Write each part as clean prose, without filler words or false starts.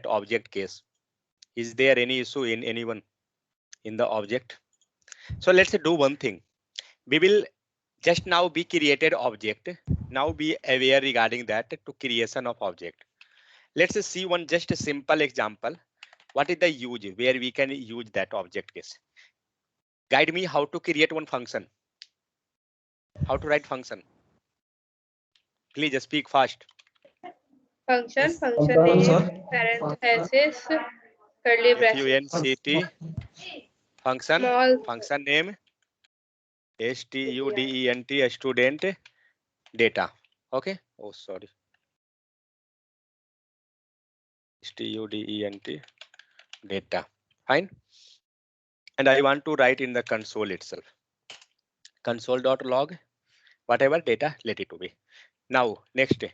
object case. Is there any issue in anyone in the object? So let's do one thing. We will just now be created object. Now be aware regarding that to creation of object. Let's see one just a simple example. What is the use where we can use that object case? Guide me how to create one function. How to write function? Please speak fast. Function name, parenthesis, curly braces. funct function Small. function name student student data. Okay. Oh, sorry. student data. Fine. And I want to write in the console itself. Console.log whatever data, let it to be. Now next,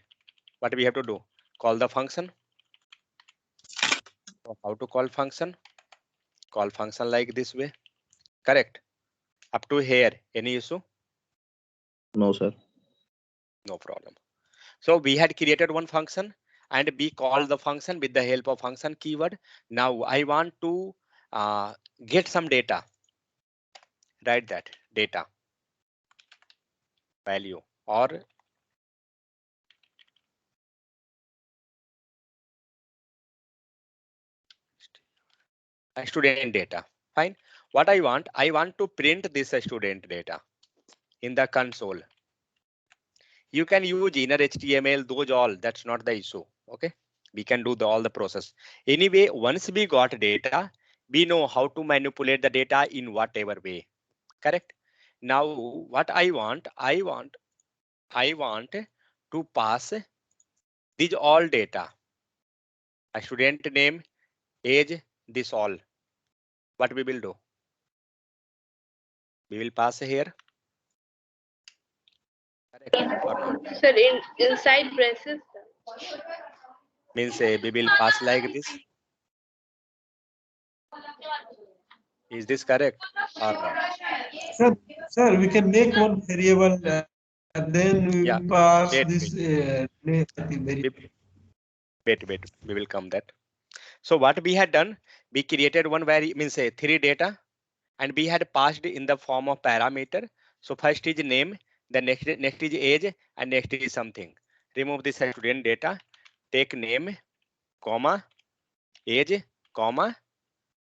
what we have to do? Call the function. So how to call function? Call function like this way. Correct. Up to here, any issue? No, sir. No problem. So we had created one function and we called the function with the help of function keyword. Now I want to get some data. Write that data value or student data. Fine. What I want to print this student data in the console. You can use inner HTML, those all, that's not the issue. Okay, we can do all the process. Anyway, once we got data, we know how to manipulate the data in whatever way. Correct. Now what I want to pass these all data. A student name, age, this all. What we will do? We will pass here. Correct or not? Sir, inside braces. Means we will pass like this. Is this correct or not? Sir, we can make one variable and then we Yeah. pass Wait, this. Wait, we will come that. So what we had done, we created one means say 3 data and we had passed in the form of parameter. So first is name, the next is age and next is something. Remove this student data, take name, comma, age, comma,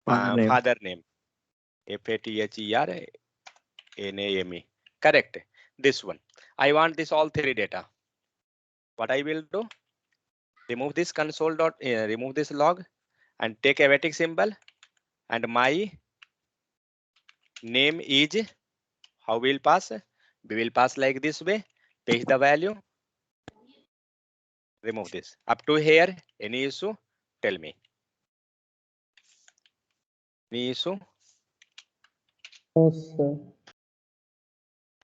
father name. FATHERNAME. Correct. This one. I want this all 3 data. What I will do? Remove this console dot remove this log and take a vertex symbol and my name is how we'll pass. We will pass like this way. Paste the value. Remove this. Up to here. Any issue? Tell me. Any issue? No, sir.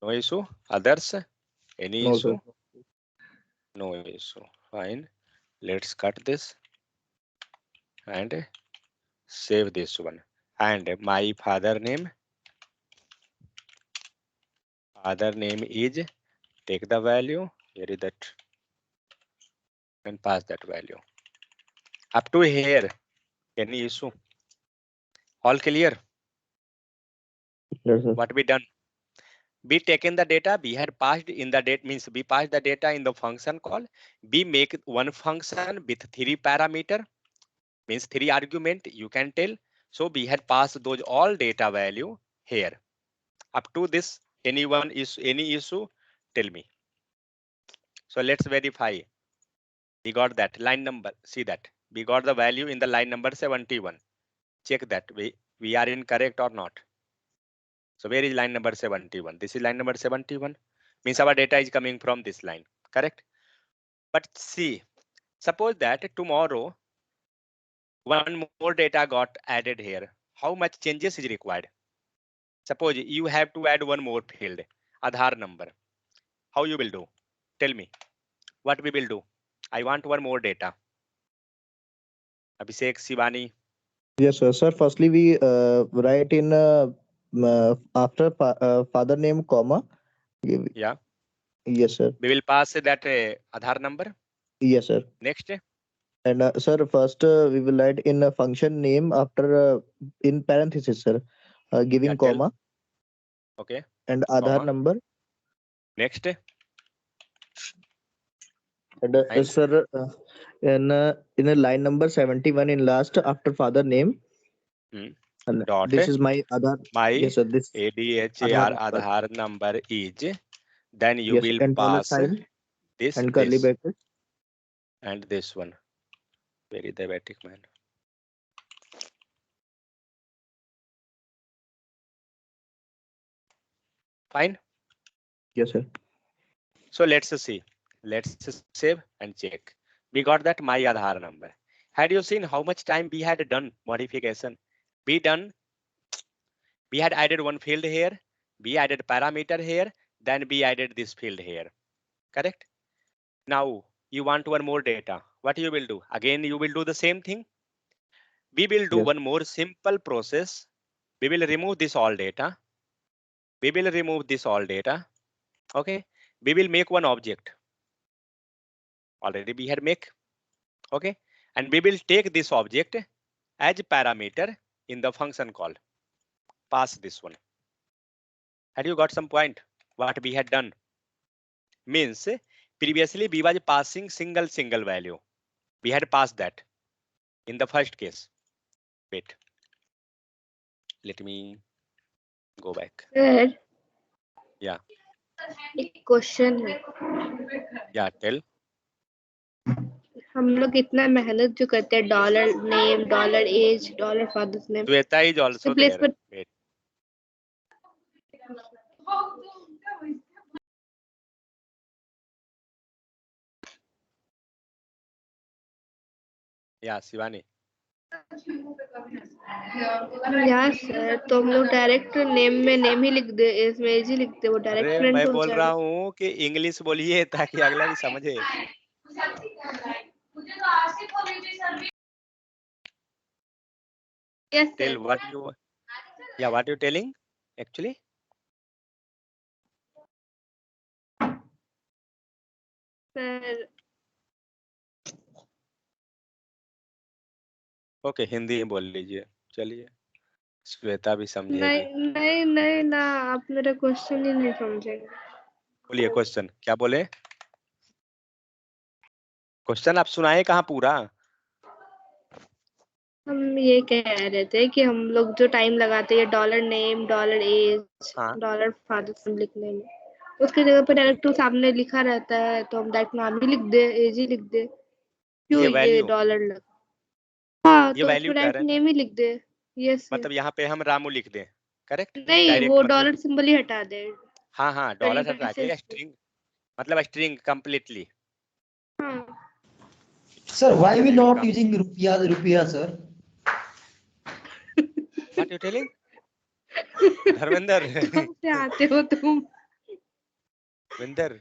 No issue. Others? Any No, issue? sir. No issue. Fine. Let's cut this and save this one. And my father name is, take the value, where is that, and pass that value. Up to here, any issue? All clear? Yes, sir. What we done? We taken the data, we had passed in the data, means we passed the data in the function call. We make one function with 3 parameter, means 3 argument, you can tell. So we had passed those all data value here. Up to this, any issue? Tell me. So let's verify. We got that line number. See that we got the value in the line number 71. Check that we are incorrect or not. So where is line number 71? This is line number 71. Means our data is coming from this line. Correct. But see, suppose that tomorrow one more data got added here. How much changes is required? Suppose you have to add one more field, Aadhaar number. How you will do? Tell me. What we will do? I want one more data. Abhishek, Shivani. Yes, sir. Sir, firstly, we write in after father name, comma. Yeah. Yes, sir. We will pass that Aadhaar number. Yes, sir. Next. And sir, first we will write in a function name after in parenthesis, sir, giving Yeah, tell. comma Okay. and Aadhaar Comma. number. Next. And And sir, in a line number 71 in last after father name. And dot this is my Aadhaar. my Yes, sir. This ADHAR number. Aadhaar number is. Then you Yes, will and dollar pass sign this and curly this bracket. and this one. Very diabetic man. Fine. Yes, sir. So let's see. Let's save and check. We got that my Aadhaar number. Had you seen how much time we had done modification? We had added one field here. We added parameter here. Then we added this field here. Correct? Now you want one more data. What you will do? Again, you will do the same thing. We will do Yes. one more simple process. We will remove this all data. We will remove this all data. Okay. We will make one object. Already we had make. Okay. And we will take this object as parameter in the function call. Pass this one. Had you got some point? What we had done? Means previously we was passing single value. We had passed that in the first case. Wait. Let me go back. Sir, Yeah. एक question है. Yeah, tell. हम लोग इतना मेहनत जो करते हैं, dollar name, dollar age, dollar father's name, Shweta is also place there. पर Wait. Yeah, Shivani. यार सर, तो हम लोग डायरेक्ट नेम में नेम ही लिख दे, एज में एज ही लिख दे, वो डायरेक्ट अरे प्रिंट मैं हो बोल रहा जाएगा. हूँ कि इंग्लिश बोलिए ताकि अगला भी समझे. Yes, Tell sir. what you. Yeah, what you telling actually? Sir, okay, Hindi में बोल लीजिए. चलिए, श्वेता भी समझेगी. नहीं नहीं नहीं ना, आप मेरा क्वेश्चन ही नहीं समझेंगे. बोलिए क्वेश्चन क्या बोले. क्वेश्चन आप सुनाए कहाँ पूरा. हम ये कह रहे थे कि हम लोग जो टाइम लगाते हैं डॉलर नेम, डॉलर एज, हाँ. डॉलर फादर्स नेम लिखने में, उसकी जगह पर डायरेक्ट तो सामने लिखा रहता है, तो हम डायरेक्ट नाम ही लिख दे, एज ही लिख दे. क्यों ये ये वैल्यू. डॉलर लग. हाँ, ये तो वैल्यू उसमें कह डायरेक्ट रहे हैं. नेम ही लिख दे. यस. मतलब यहाँ पे हम रामू लिख दें. करेक्ट. नहीं, डायरेक्ट वो मतलब. डॉलर सिंबल ही हटा दे. हाँ हाँ, डॉलर हटा के स्ट्रिंग, मतलब स्ट्रिंग कंप्लीटली. हाँ. Sir, why we not using rupiah, sir? What you telling? Dharmendra. कहाँ से आते हो तुम? धर्मेंद्र,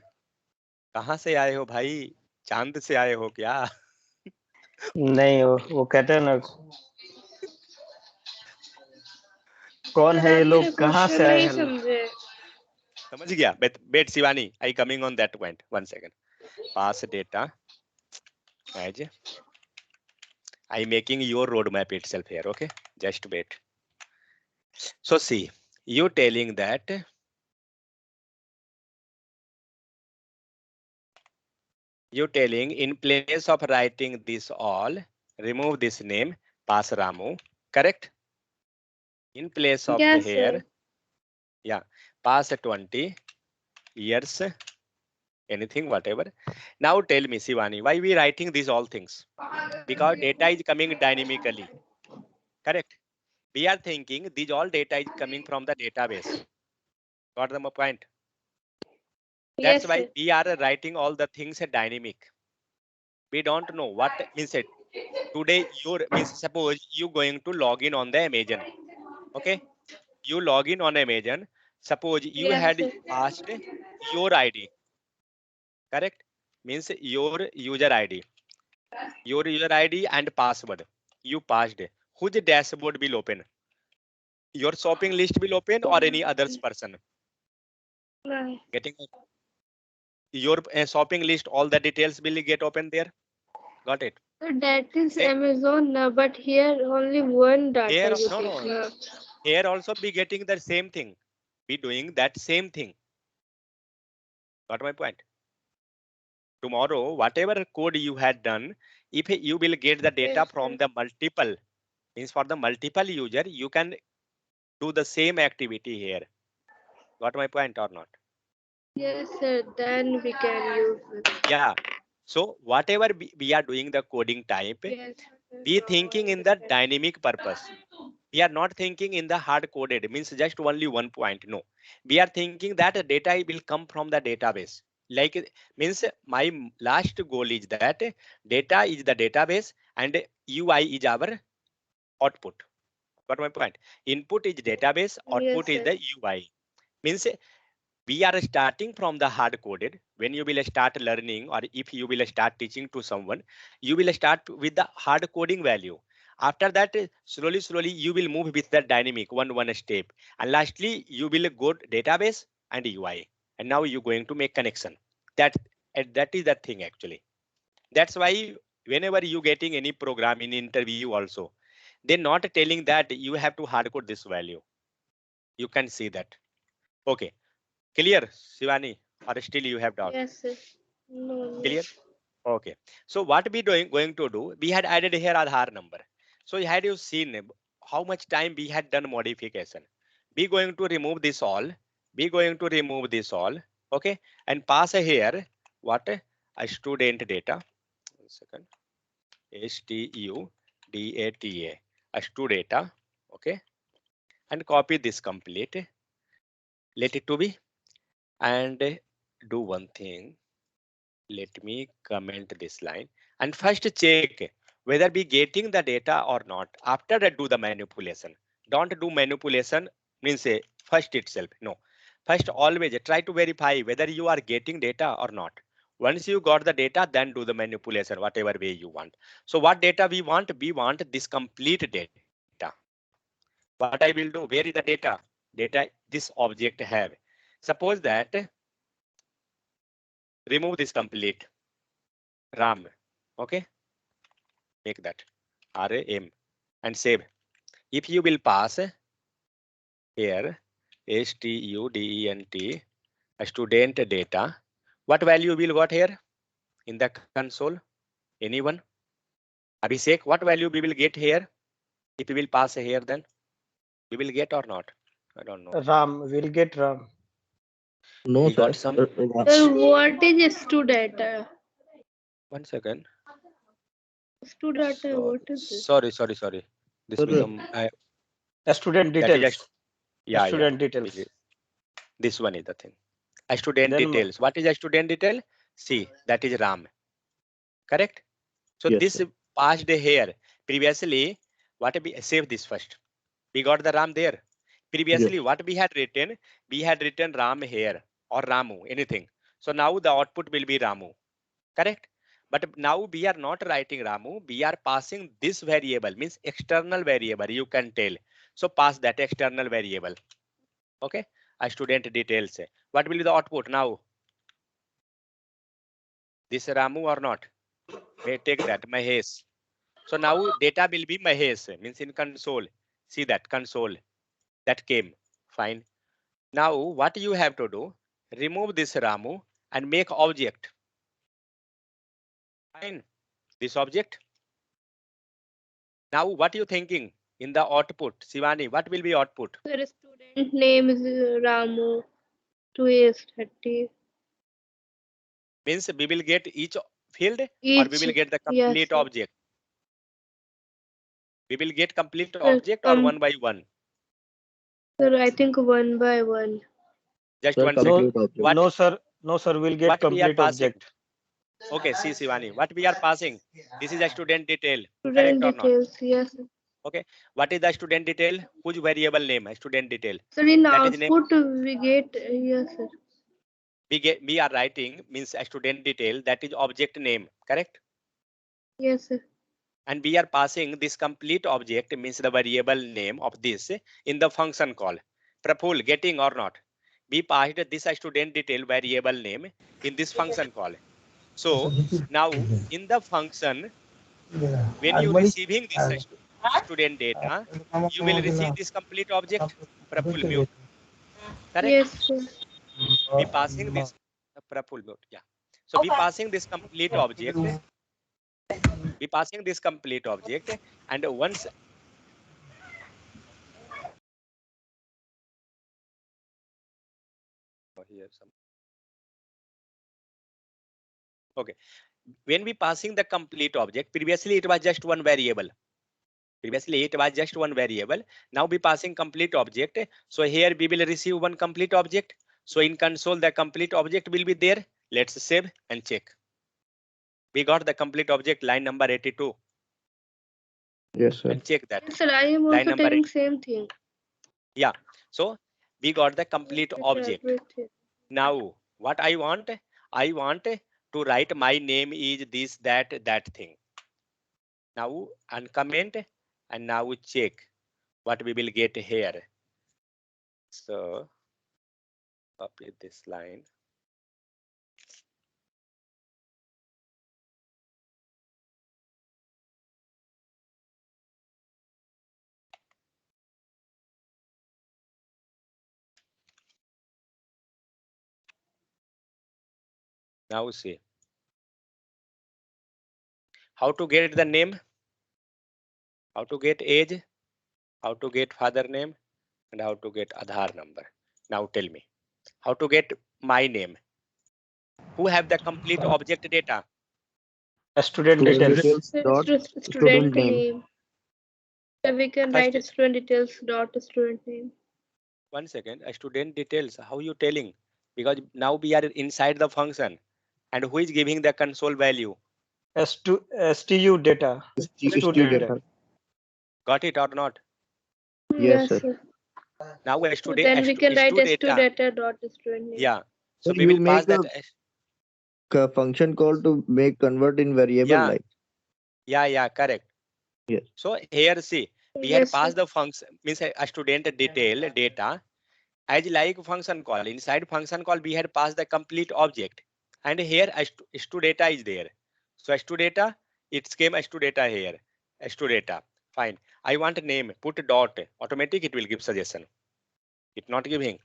कहाँ से आए हो भाई? चांद से आए हो क्या? नहीं, वो कहते हैं ना, कौन है ये लोग, कहाँ से आए हैं. समझे. समझ गया. Wait Shivani, I coming on that point. 1 second. Pass data as I making your roadmap itself here. Okay, just wait. So see, you telling that in place of writing this all, remove this name, pass Ramu. Correct. In place of Yes, here, sir. yeah, pass 20 years, anything, whatever. Now tell me, Shivani, why we writing these all things? Because data is coming dynamically. Correct. We are thinking these all data is coming from the database. Got the point? That's Yes, why sir. we are writing all the things dynamic. We don't know what means it. Today your means suppose you going to log in on the Amazon. Okay, you log in on Amazon. Suppose you Yes, had sir. passed your ID. Correct. Means your user ID. Your user ID and password. You passed. Whose dashboard will open? Your shopping list will open or any other person? Right. Getting your shopping list, all the details will get open there. Got it? So that is Eh, Amazon, but here only one data Here, you no, take. no. Here also be getting the same thing. Be doing that same thing. Got my point? Tomorrow, whatever code you had done, if you will get the data Yes, from sir. the multiple, means for the multiple user, you can do the same activity here. Got my point or not? Yes, sir. Then we can use it. Yeah. So whatever we are doing the coding type, Yes, sir. be Now I thinking in the understand. dynamic purpose. We are not thinking in the hard coded, means just only one point. No, we are thinking that the data will come from the database. Like means my last goal is that data is the database and UI is our output. Got my point? Input is database, Yes, output is sir. the UI. Means we are starting from the hard coded. When you will start learning or if you will start teaching to someone, you will start with the hard coding value. After that, slowly you will move with the dynamic one step, and lastly you will go database and UI, and now you're going to make connection. That and that is the thing actually. That's why whenever you getting any program in interview also, they're not telling that you have to hard code this value. You can see that. Okay. Clear, Shivani, or still you have doubt? Yes, sir. No. Clear? Okay. So what we going to do? We had added here Aadhaar number. So had you seen how much time we had done modification? We going to remove this all. We going to remove this all. Okay, and pass here what a student data. 1 second. STUDATA. A student data. Okay, and copy this complete. Let it to be and do one thing. Let me comment this line and first check whether we getting the data or not. After that, do the manipulation. Don't do manipulation means first itself. No, first always try to verify whether you are getting data or not. Once you got the data, then do the manipulation whatever way you want. So what data we want? We want this complete data. What I will do? Where is the data? Data this object have. Suppose that remove this complete RAM. Okay, make that RAM and save. If you will pass here student a student data, what value will got here in the console? Anyone? Abhishek, what value we will get here? If we will pass here, then we will get or not? I don't know. RAM, we'll get RAM. No, We sir. got some. Sir, what is student? 1 second. Student, what is this? Sorry. This Sir, become Student that is just details. yeah. Student details. This one is the thing. A student Then details. What is a student detail? See, that is RAM. Correct? So yes, this sir. passed here. Previously, what we save this first. We got the RAM there. Yes. Previously, what we had written RAM here or Ramu, anything. So now the output will be Ramu. Correct? But now we are not writing Ramu. We are passing this variable, means external variable. You can tell. So pass that external variable. Okay. A student details. What will be the output now? This Ramu or not? May take that Mahesh. So now data will be Mahesh, means in console. See that console that came. Fine. Now what you have to do? Remove this Ramu and make object. Fine. This object. Now what you thinking in the output? Shivani, what will be output? Sir, student name is Ramu. 2 years 30. Means we will get each field or we Each, will get the yes, complete sir. object. We will get complete Sir, object or one by one. Sir, I think one by one. Just Sir, 1 second. complete object. What no sir, we'll get what we are complete passing? object. Okay, see Shivani, what we are passing? This is a student detail. Student Correct or not? details, yes. Sir. Okay. What is the student detail? Which variable name? Student detail. Sir, in That is name. output we get, yes, sir. We are writing means a student detail, that is object name. Correct. Yes, sir. And we are passing this complete object means the variable name of this in the function call. Praful, getting or not? We passed this student detail variable name in this function call. So now in the function, When you receiving this student data, you will receive this complete object Praful mute. Correct? Yes, sir. Be passing this Praful mute. Yeah. So be passing this complete object. Be passing this complete object, and once here some. Okay. When we passing the complete object, previously it was just one variable. Previously it was just one variable. Now we passing complete object. So here we will receive one complete object. So in console the complete object will be there. Let's save and check. We got the complete object line number 82. Yes, sir. And check that. Yes, sir. I am Line also number telling same thing. Yeah. So we got the complete object. Everything. Now what I want to write my name is this, that thing. Now uncomment and now check what we will get here. So copy this line. Now see how to get the name, how to get age, how to get father name, and how to get Aadhaar number. Now tell me how to get my name. Who have the complete object data? Student details. Dot Student name. name. So we can First- write student details dot student name. One second, a student details. How you telling? Because now we are inside the function, and who is giving the console value? STU data. STU Student data. Got it or not? Yes, sir. sir. Now a So student. then we can write data. data dot student name. Yeah. So Sir, we you will pass make that. a function call to make convert in variable, Yeah. like. Yeah, correct. Yes. So here see, we Yes, had sir. passed the function, means a student detail data as like function call. Inside function call, we had passed the complete object, and here stu data is there. So stu data, it came stu data here. Stu data, fine. I want a name, put a dot. Automatic, it will give suggestion. It not giving.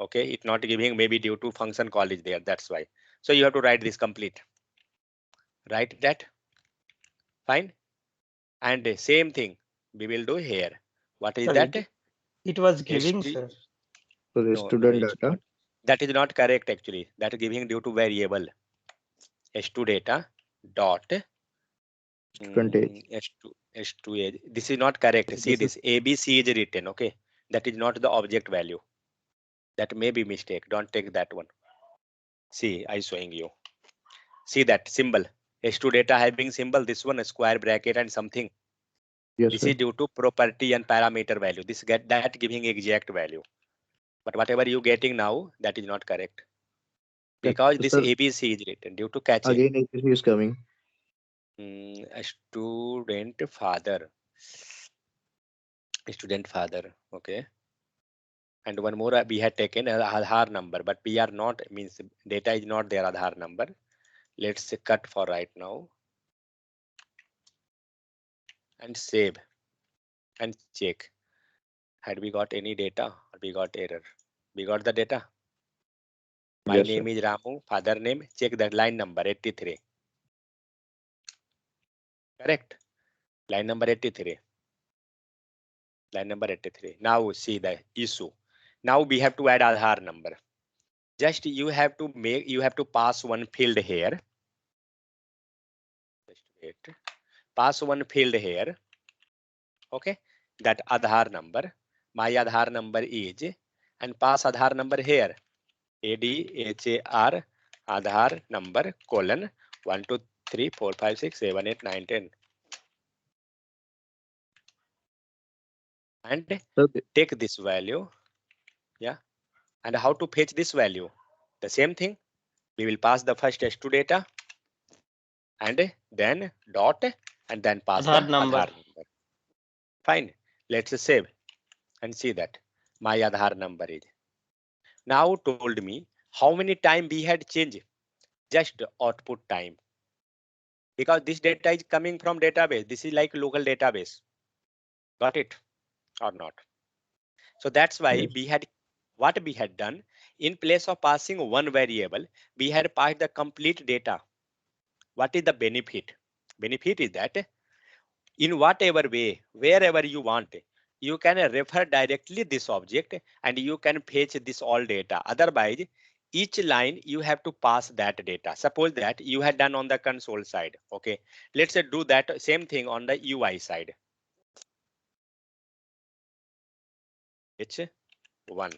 Okay, it not giving, maybe due to function call is there. That's why. So you have to write this complete. Write that. Fine. And the same thing we will do here. What is Sir, that? It was giving, ST sir. So the No, student it's data. not. That is not correct actually. That is giving due to variable. S2 data dot Student age. S2 age. This is not correct. See this ABC is written. Okay, that is not the object value. That may be mistake. Don't take that one. See, I showing you. See that symbol. S2 data having symbol. This one a square bracket and something. Yes, This sir. is due to property and parameter value. This get that giving exact value. But whatever you getting now, that is not correct. Because this Sir, ABC is written due to catch. again ABC is coming. A student father. Student father. Okay. And one more we had taken Aadhaar number, but we are not, means data is not their Aadhaar number. Let's cut for right now. And save. And check. Had we got any data or we got error? We got the data. My Yes, name sir. is Ramu, father name, check that line number 83. Correct. Line number 83. Line number 83. Now see the issue. Now we have to add Aadhaar number. Just you have to pass one field here. Just wait. Pass one field here. Okay. That Aadhaar number. My Aadhaar number is, and pass Aadhaar number here. ADHAR Aadhaar number colon 1 2 3 4 5 6 7 8 9 10. And Okay. take this value. Yeah. And how to fetch this value? The same thing. We will pass the first S2 data and then dot and then pass Aadhaar the number. Aadhaar number. Fine. Let's save and see that my Aadhaar number is. Now told me how many time we had changed. Just output time. because this data is coming from database. This is like local database. Got it or not? So that's why Yes. what we had done, in place of passing one variable, we had passed the complete data. What is the benefit? Benefit is that in whatever way, wherever you want, you can refer directly this object and you can fetch this all data. Otherwise, each line you have to pass that data. Suppose that you had done on the console side. Okay, let's do that same thing on the UI side. H1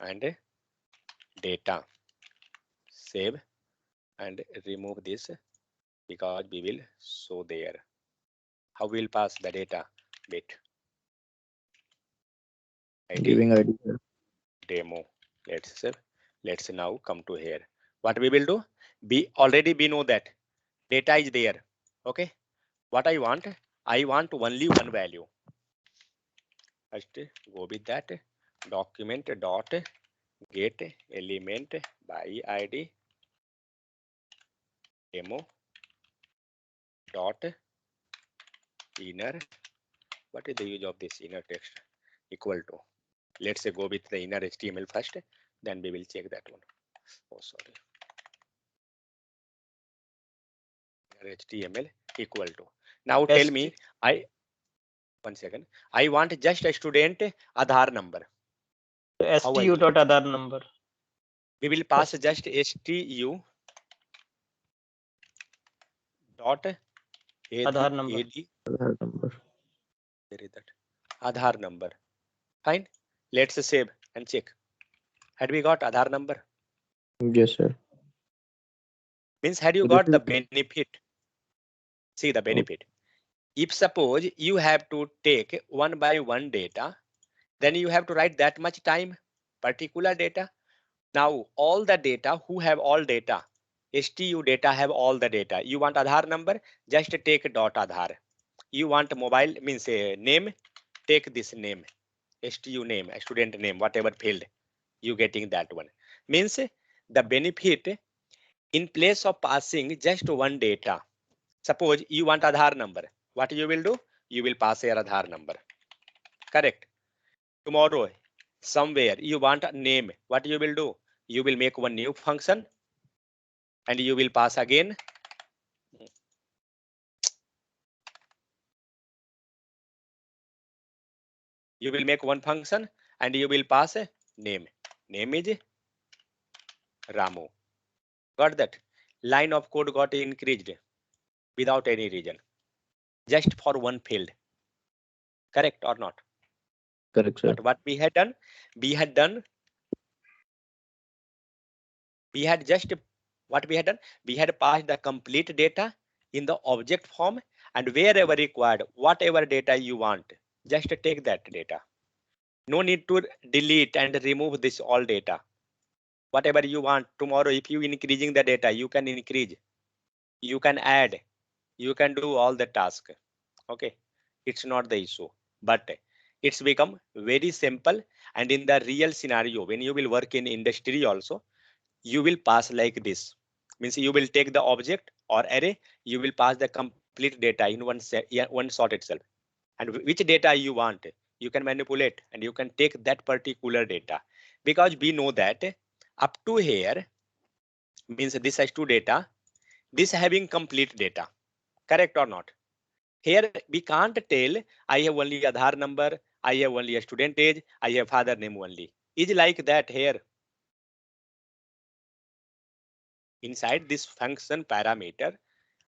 and data. Save and remove this because we will show there. How we'll pass the data bit. ID Giving ID. Sir. demo. Let's save. Let's now come to here. What we will do? We know that data is there. Okay. What I want only one value. First go with that document dot get element by ID demo dot inner. What is the use of this inner text? Equal to, let's say go with the inner HTML first, then we will check that one. Oh, sorry. Inner HTML equal to. Now tell me, one second. I want just a student Aadhaar number. STU dot Aadhaar number. We will pass just STU dot Aadhaar number. Aadhaar number. Where is that? Aadhaar number. Fine. Let's save and check. Had we got Aadhaar number? Yes, sir. Means had you So got this the is- benefit? See the benefit. If suppose you have to take one by one data, then you have to write that much time, particular data. Now all the data, who have all data? STU data have all the data. You want Aadhaar number, just take dot Aadhaar. You want mobile, means name, take this name, STU name, student name, whatever field, you getting that one. Means the benefit, in place of passing just one data, suppose you want Aadhaar number, what you will do? You will pass your Aadhaar number. Correct. Tomorrow, somewhere you want a name, what you will do? You will make one new function and you will pass again. You will make one function and you will pass a name. Name is Ramu. Got that? Line of code got increased without any reason, just for one field. Correct or not? Correct, sir. But what we had done, we had passed the complete data in the object form, and wherever required, whatever data you want, just take that data. No need to delete and remove this all data. Whatever you want, tomorrow if you increasing the data, you can increase, you can add, you can do all the task. Okay, it's not the issue, but it's become very simple. And in the real scenario, when you will work in industry also, you will pass like this. Means you will take the object or array, you will pass the complete data in one shot itself. And which data you want, you can manipulate and you can take that particular data. Because we know that up to here, means this has two data, this having complete data. Correct or not? Here we can't tell I have only Aadhaar number, I have only a student age, I have father name only. Is like that here. Inside this function parameter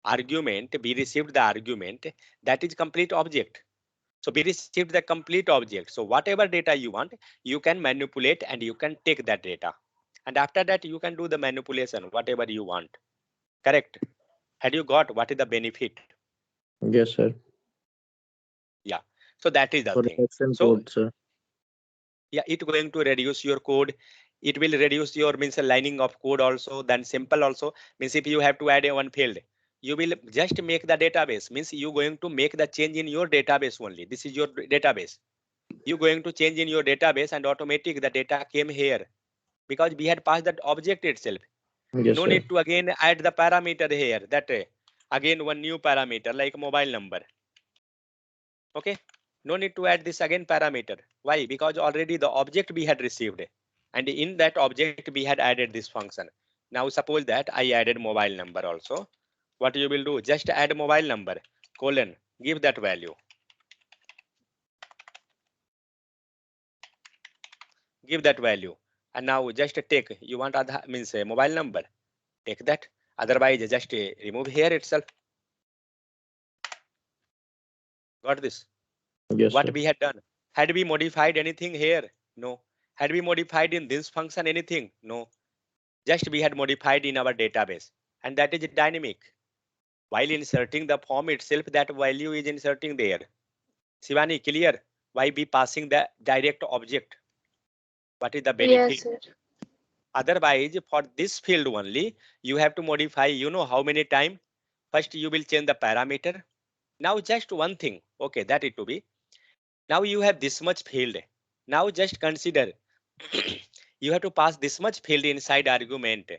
argument, we received the argument that is complete object. So we received the complete object. So whatever data you want, you can manipulate and you can take that data. And after that, you can do the manipulation, whatever you want. Correct? Had you got what is the benefit? Yes, sir. Yeah. So that is the For thing. action So code, sir. yeah, it going to reduce your code. It will reduce your means lining of code also. Then simple also means if you have to add a one field, you will just make the database. Means you going to make the change in your database only. This is your database. You going to change in your database and automatic the data came here because we had passed that object itself. Yes, No sir. need to again add the parameter here that again one new parameter like mobile number. Okay, no need to add this again parameter. Why? Because already the object we had received, and in that object we had added this function. Now suppose that I added mobile number also. What you will do? Just add mobile number, colon, give that value. Give that value. And now just take, you want Aadhaar means a mobile number, take that. Otherwise just remove here itself. Got this? Yes, What sir. we had done? Had we modified anything here? No. Had we modified in this function anything? No. Just we had modified in our database, and that is dynamic. While inserting the form itself, that value is inserting there. Shivani, clear? Why be passing the direct object? What is the benefit? Yes, sir. Otherwise, for this field only, you have to modify, you know how many times? First, you will change the parameter. Now, just one thing. Okay, that it to be. Now you have this much field. Now just consider you have to pass this much field inside argument.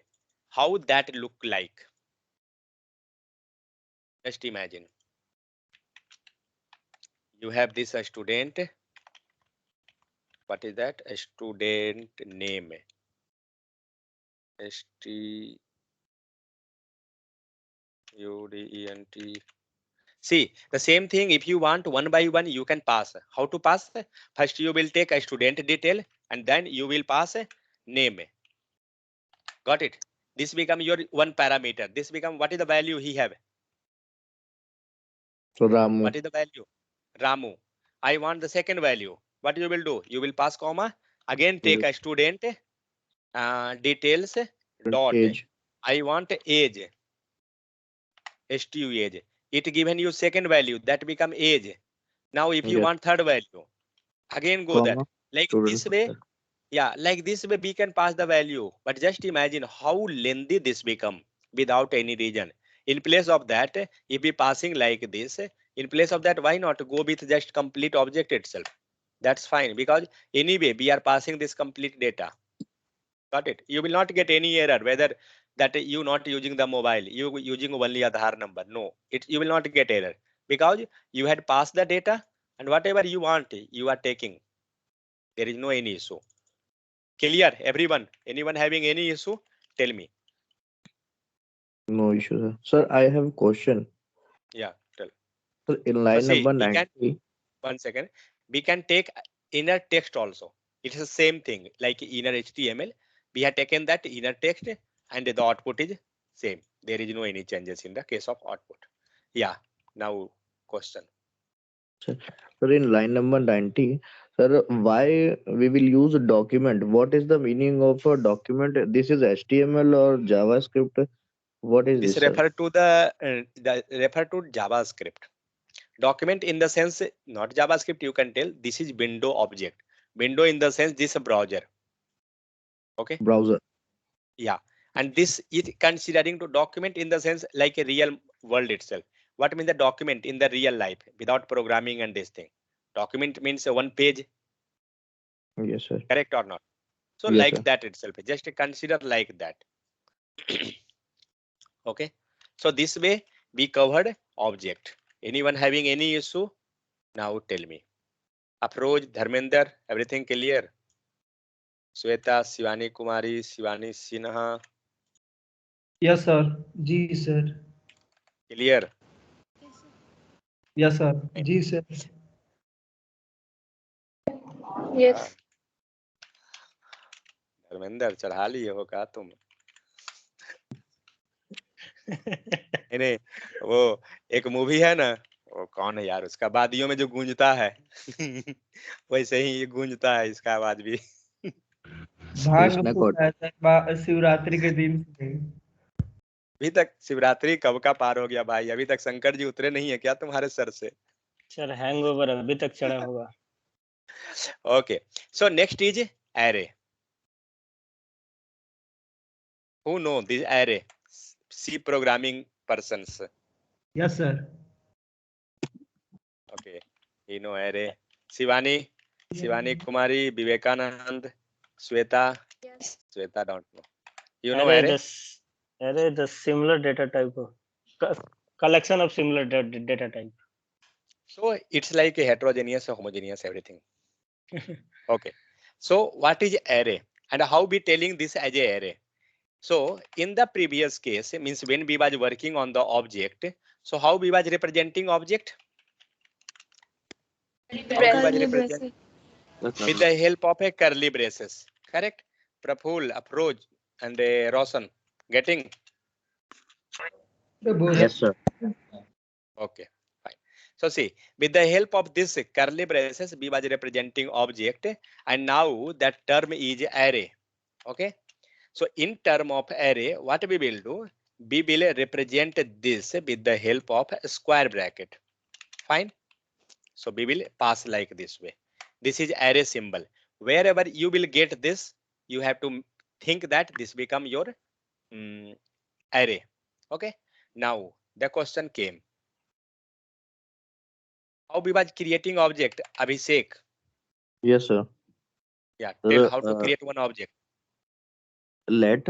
How that look like? Just imagine. You have this a student. What is that? A student name. STUDENT. See, the same thing, if you want one by one, you can pass. How to pass? First, you will take a student detail and then you will pass a name. Got it? This become your one parameter. This become, what is the value he have? So Ramu. What is the value? Ramu. I want the second value. What you will do? You will pass comma. Again, take a student details dot. Age. I want age. STU age. It given you second value, that become age. Now if you Yes. want third value, again go that. Comma. Like Student. this way, yeah, like this way we can pass the value. But just imagine how lengthy this become without any reason. In place of that, if we passing like this, in place of that, why not go with just complete object itself? That's fine, because anyway we are passing this complete data. Got it? You will not get any error whether that you not using the mobile, you using only Aadhaar number. No, you will not get error because you had passed the data and whatever you want, you are taking. There is no any issue. Clear, everyone? Anyone having any issue? Tell me. No issue, sir. Sir, I have a question. Yeah, tell. Sir, in line see, number we can- 90. 1 second. We can take inner text also. It is the same thing like inner HTML. We have taken that inner text and the output is same. There is no any changes in the case of output. Yeah. Now question. Sir, in line number 90, sir, why we will use a document? What is the meaning of a document? This is HTML or JavaScript? What is This this, sir? refer to the refer to JavaScript. Document in the sense not JavaScript. You can tell this is window object. Window in the sense this is a browser. Okay. Browser. Yeah, and this is considering to document in the sense like a real world itself. What means the document in the real life without programming and this thing? Document means a one page. Yes, sir. Correct or not? So Yes, like sir. that itself. Just consider like that. Okay. So this way we covered object. Anyone having any issue? Now tell me. Approach, Dharmender, everything clear? Sweta, Shivani Kumari, Shivani Sinha, Yes, sir. Ji, sir. clear? Yes, sir. Ji, sir. Yes. Dharmendra चढ़ा लिए हो का तुम? नहीं, वो एक movie है ना, वो कौन है यार, उसका वादियों में जो गूंजता है वैसे ही ये गूंजता है इसका आवाज भी। भांग कृष्णा फूक कोट। रहा था शिवरात्रि के दिन से। अभी तक शिवरात्रि कब का पार हो गया भाई, अभी तक शंकर जी उतरे नहीं है क्या तुम्हारे सर से? सर हैंगओवर अभी तक चढ़ा होगा। Okay, so next is array. Who know this array? C programming persons. Yes, sir. Okay, you know array. Shivani, Shivani Kumari, Vivekanand, Sweta. Yes. Sweta don't know. You know array? Array the similar data type of Collection of similar data type. So it's like a heterogeneous or homogeneous everything. Okay. So what is array and how we telling this as a array? So in the previous case means when we was working on the object, so how we was representing object? How we was Curly represent braces. with the help of a curly braces. Correct? Praful, Afroj, and Roshan. Getting? Yes, sir. Okay, fine. So see, with the help of this curly braces, we was representing object, and now that term is array. Okay. So in term of array, what we will do? We will represent this with the help of a square bracket. Fine. So we will pass like this way. This is array symbol. Wherever you will get this, you have to think that this become your array. Okay. Now the question came. How we was creating object? Abhishek. Yes, sir. Yeah. Sir, Tell how to create one object. let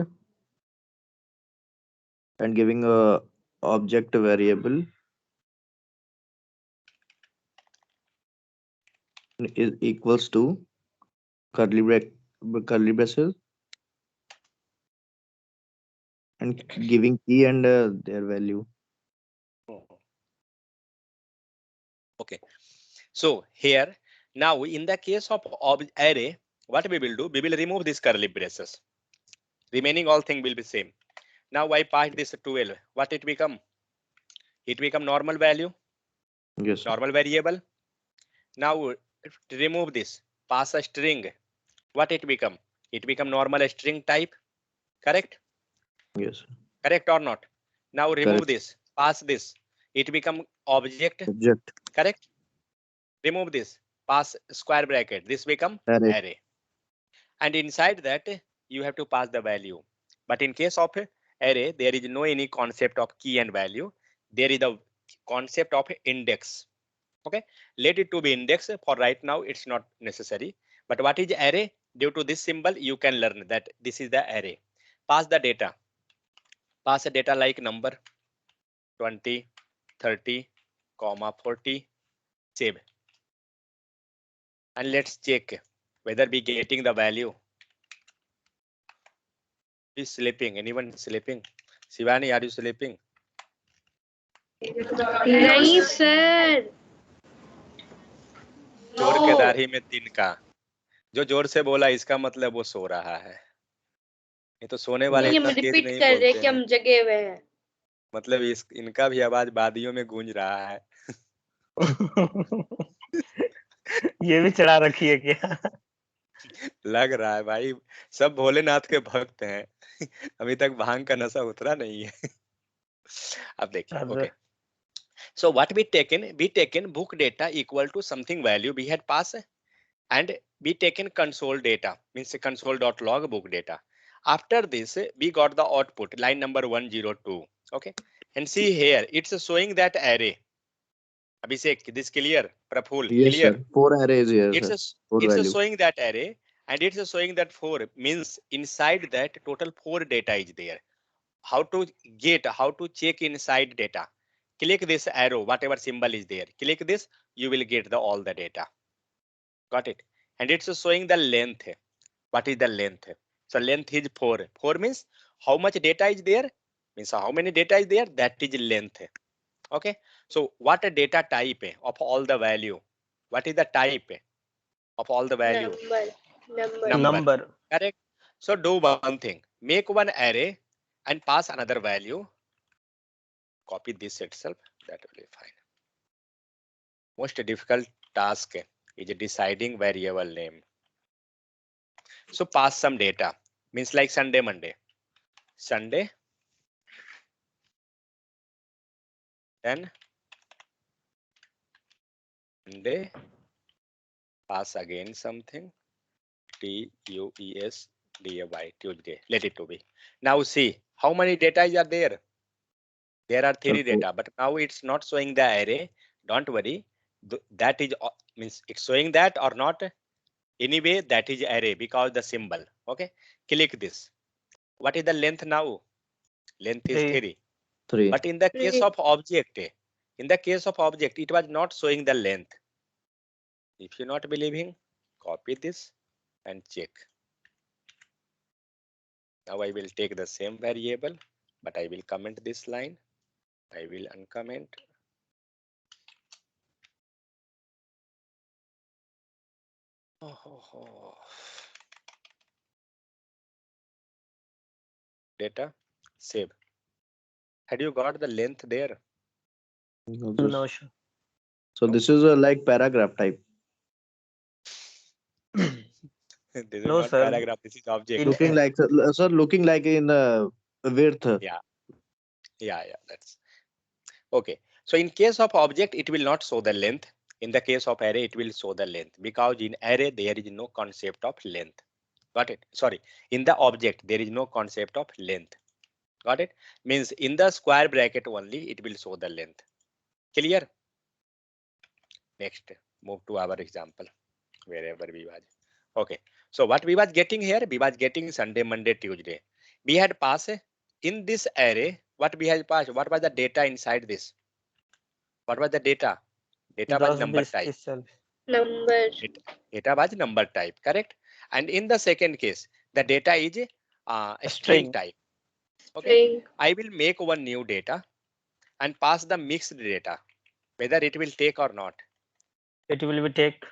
and giving a object variable is equals to curly curly braces and giving key and their value. Okay. So here now in the case of array, what we will do? We will remove this curly braces. Remaining all thing will be same. Now I passed this 12. What it become? It become normal value, Yes, sir. normal variable. Now remove this. Pass a string. What it become? It become normal string type. Correct? Yes, sir. Correct or not? Now remove Correct. this. Pass this. It become object. Object Correct? Remove this. Pass square bracket. This become array. array. And inside that you have to pass the value. But in case of array, there is no any concept of key and value. There is the concept of index. Okay, let it to be index. For right now it's not necessary. But what is array? Due to this symbol you can learn that this is the array. Pass the data. Pass a data like number 20, 30, 40. Save. And let's check whether we getting the value. Is sleeping? Anyone sleeping? Shivani, are you sleeping? नहीं sir. चोर के दाढ़ी में तिनका. जो जोर से बोला इसका मतलब वो सो रहा है. ये तो सोने वाले ये इतना हम तेज रिपीट नहीं कर रहे बोलते कि हैं. हम जगे हुए हैं. मतलब इनका भी आवाज वादियों में गूंज रहा है. ये भी चढ़ा रखी है क्या? लग रहा है भाई. सब भोलेनाथ के भक्त हैं. अभी तक भांग का नशा उतरा नहीं है. अब देखिए. Okay. So what we taken book data equal to something value we had passed, and we taken console data means console.log book data. After this we got the output line number 102. Okay, and see here it's showing that array. Abhishek, this clear? Praful, Yes, clear? sir. 4 arrays here, It's sir. 4 it's value. showing that array, and it's showing that 4 means inside that total 4 data is there. How to check inside data? Click this arrow, whatever symbol is there. Click this, you will get all the data. Got it? And it's showing the length. What is the length? So length is 4. 4 means how much data is there? Means how many data is there? That is length. Okay. So what a data type of all the value? What is the type of all the value? Number. Correct. So do one thing. Make one array and pass another value. Copy this itself. That will be fine. Most difficult task is deciding variable name. So pass some data. Means like Sunday, Monday. Sunday. Then Monday. Pass again something. TUESDAY. Tuesday. Let it to be. Now see how many data are there. There are 3 data, but now it's not showing the array. Don't worry. That is means it's showing that or not. Anyway, that is array because the symbol. Okay. Click this. What is the length now? Length is 3. 3. But in the case Three. of object, it was not showing the length. If you're not believing, copy this and check. Now I will take the same variable, but I will comment this line. I will uncomment. Data, save. Had you got the length there? No, sure. So this is like paragraph type. This is No, not sir. paragraph, this is object. Looking like, sir, looking like in width. Yeah, that's okay. So in case of object, it will not show the length. In the case of array, it will show the length, because in array there is no concept of length. Got it? Sorry, in the object there is no concept of length. Got it? Means in the square bracket only it will show the length. Clear? Next, move to our example wherever we was. Okay, so what we was getting here, we was getting Sunday, Monday, Tuesday. We had passed in this array. What we had passed? What was the data inside this? What was the data? Data was 10, number 20, type. 40. Number. Data was number type, correct? And in the second case, the data is a string String. type. Okay, String. I will make one new data and pass the mixed data, whether it will take or not. It will be take.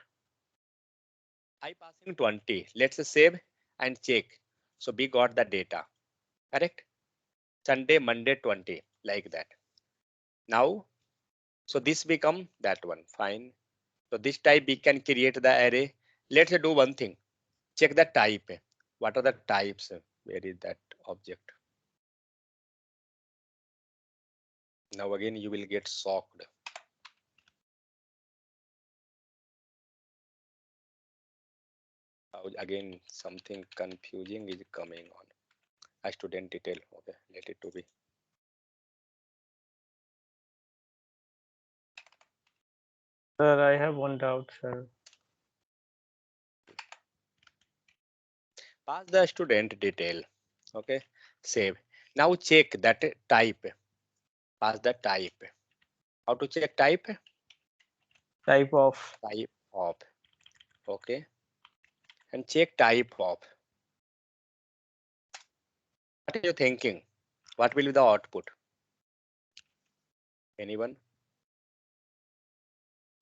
I passing 20. Let's save and check. So we got the data, correct? Sunday, Monday, 20, like that. Now, so this become that one, fine. So this type we can create the array. Let's do one thing. Check the type. What are the types? Where is that object? Now again, you will get shocked. Again, something confusing is coming on. A student detail. Okay, let it to be. Sir, I have one doubt, sir. Pass the student detail. Okay, save. Now check that type. Pass the type. How to check type? Type of. Type of. Okay, and check type of. What are you thinking? What will be the output? Anyone?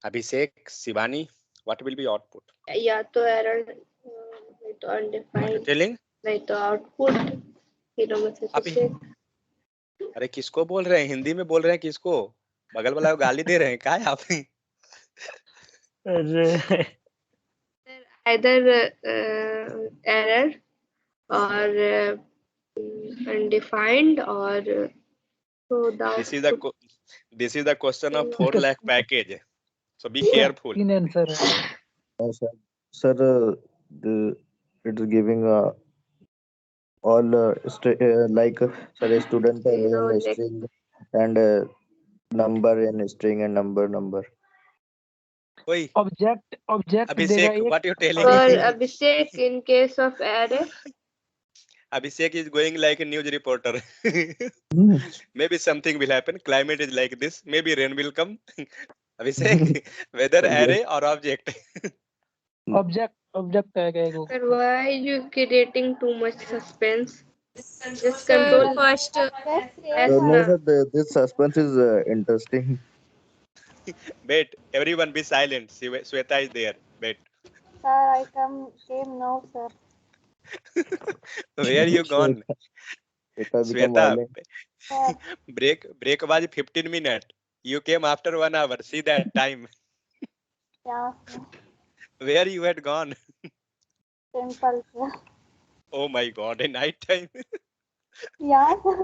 Abhishek, Shivani, what will be output? या तो error, नहीं तो What are you undefined, telling? नहीं तो output. तीनों में से अभी कुछ अरे किसको बोल रहे हैं? हिंदी में बोल रहे हैं किसको? बगल वाला को गाली दे रहे हैं? क्या है आप? अरे, either error or undefined or so the This is the question of 4 lakh package. So be careful. answer. Sir, it is giving all like sir, a student Zero, in a like- string and number in string and number. Oi, Object Abhishek, what you telling? for Abhishek in case of array. Abhishek is going like a news reporter. Maybe something will happen. Climate is like this. Maybe rain will come. Abhishek, whether array or object. Object है वो. Sir, why you creating too much suspense? Just Sir, control first, S No, na. sir, this suspense is interesting. Wait, everyone be silent. Sweta is there. Wait. sir, I came now, sir. Where you gone? It has become Sweta, violent. Sir, break was 15 minutes. You came after 1 hour. See that time. yeah, sir. Where you had gone? Temple, sir. Oh my God, a night time. Yeah, sir.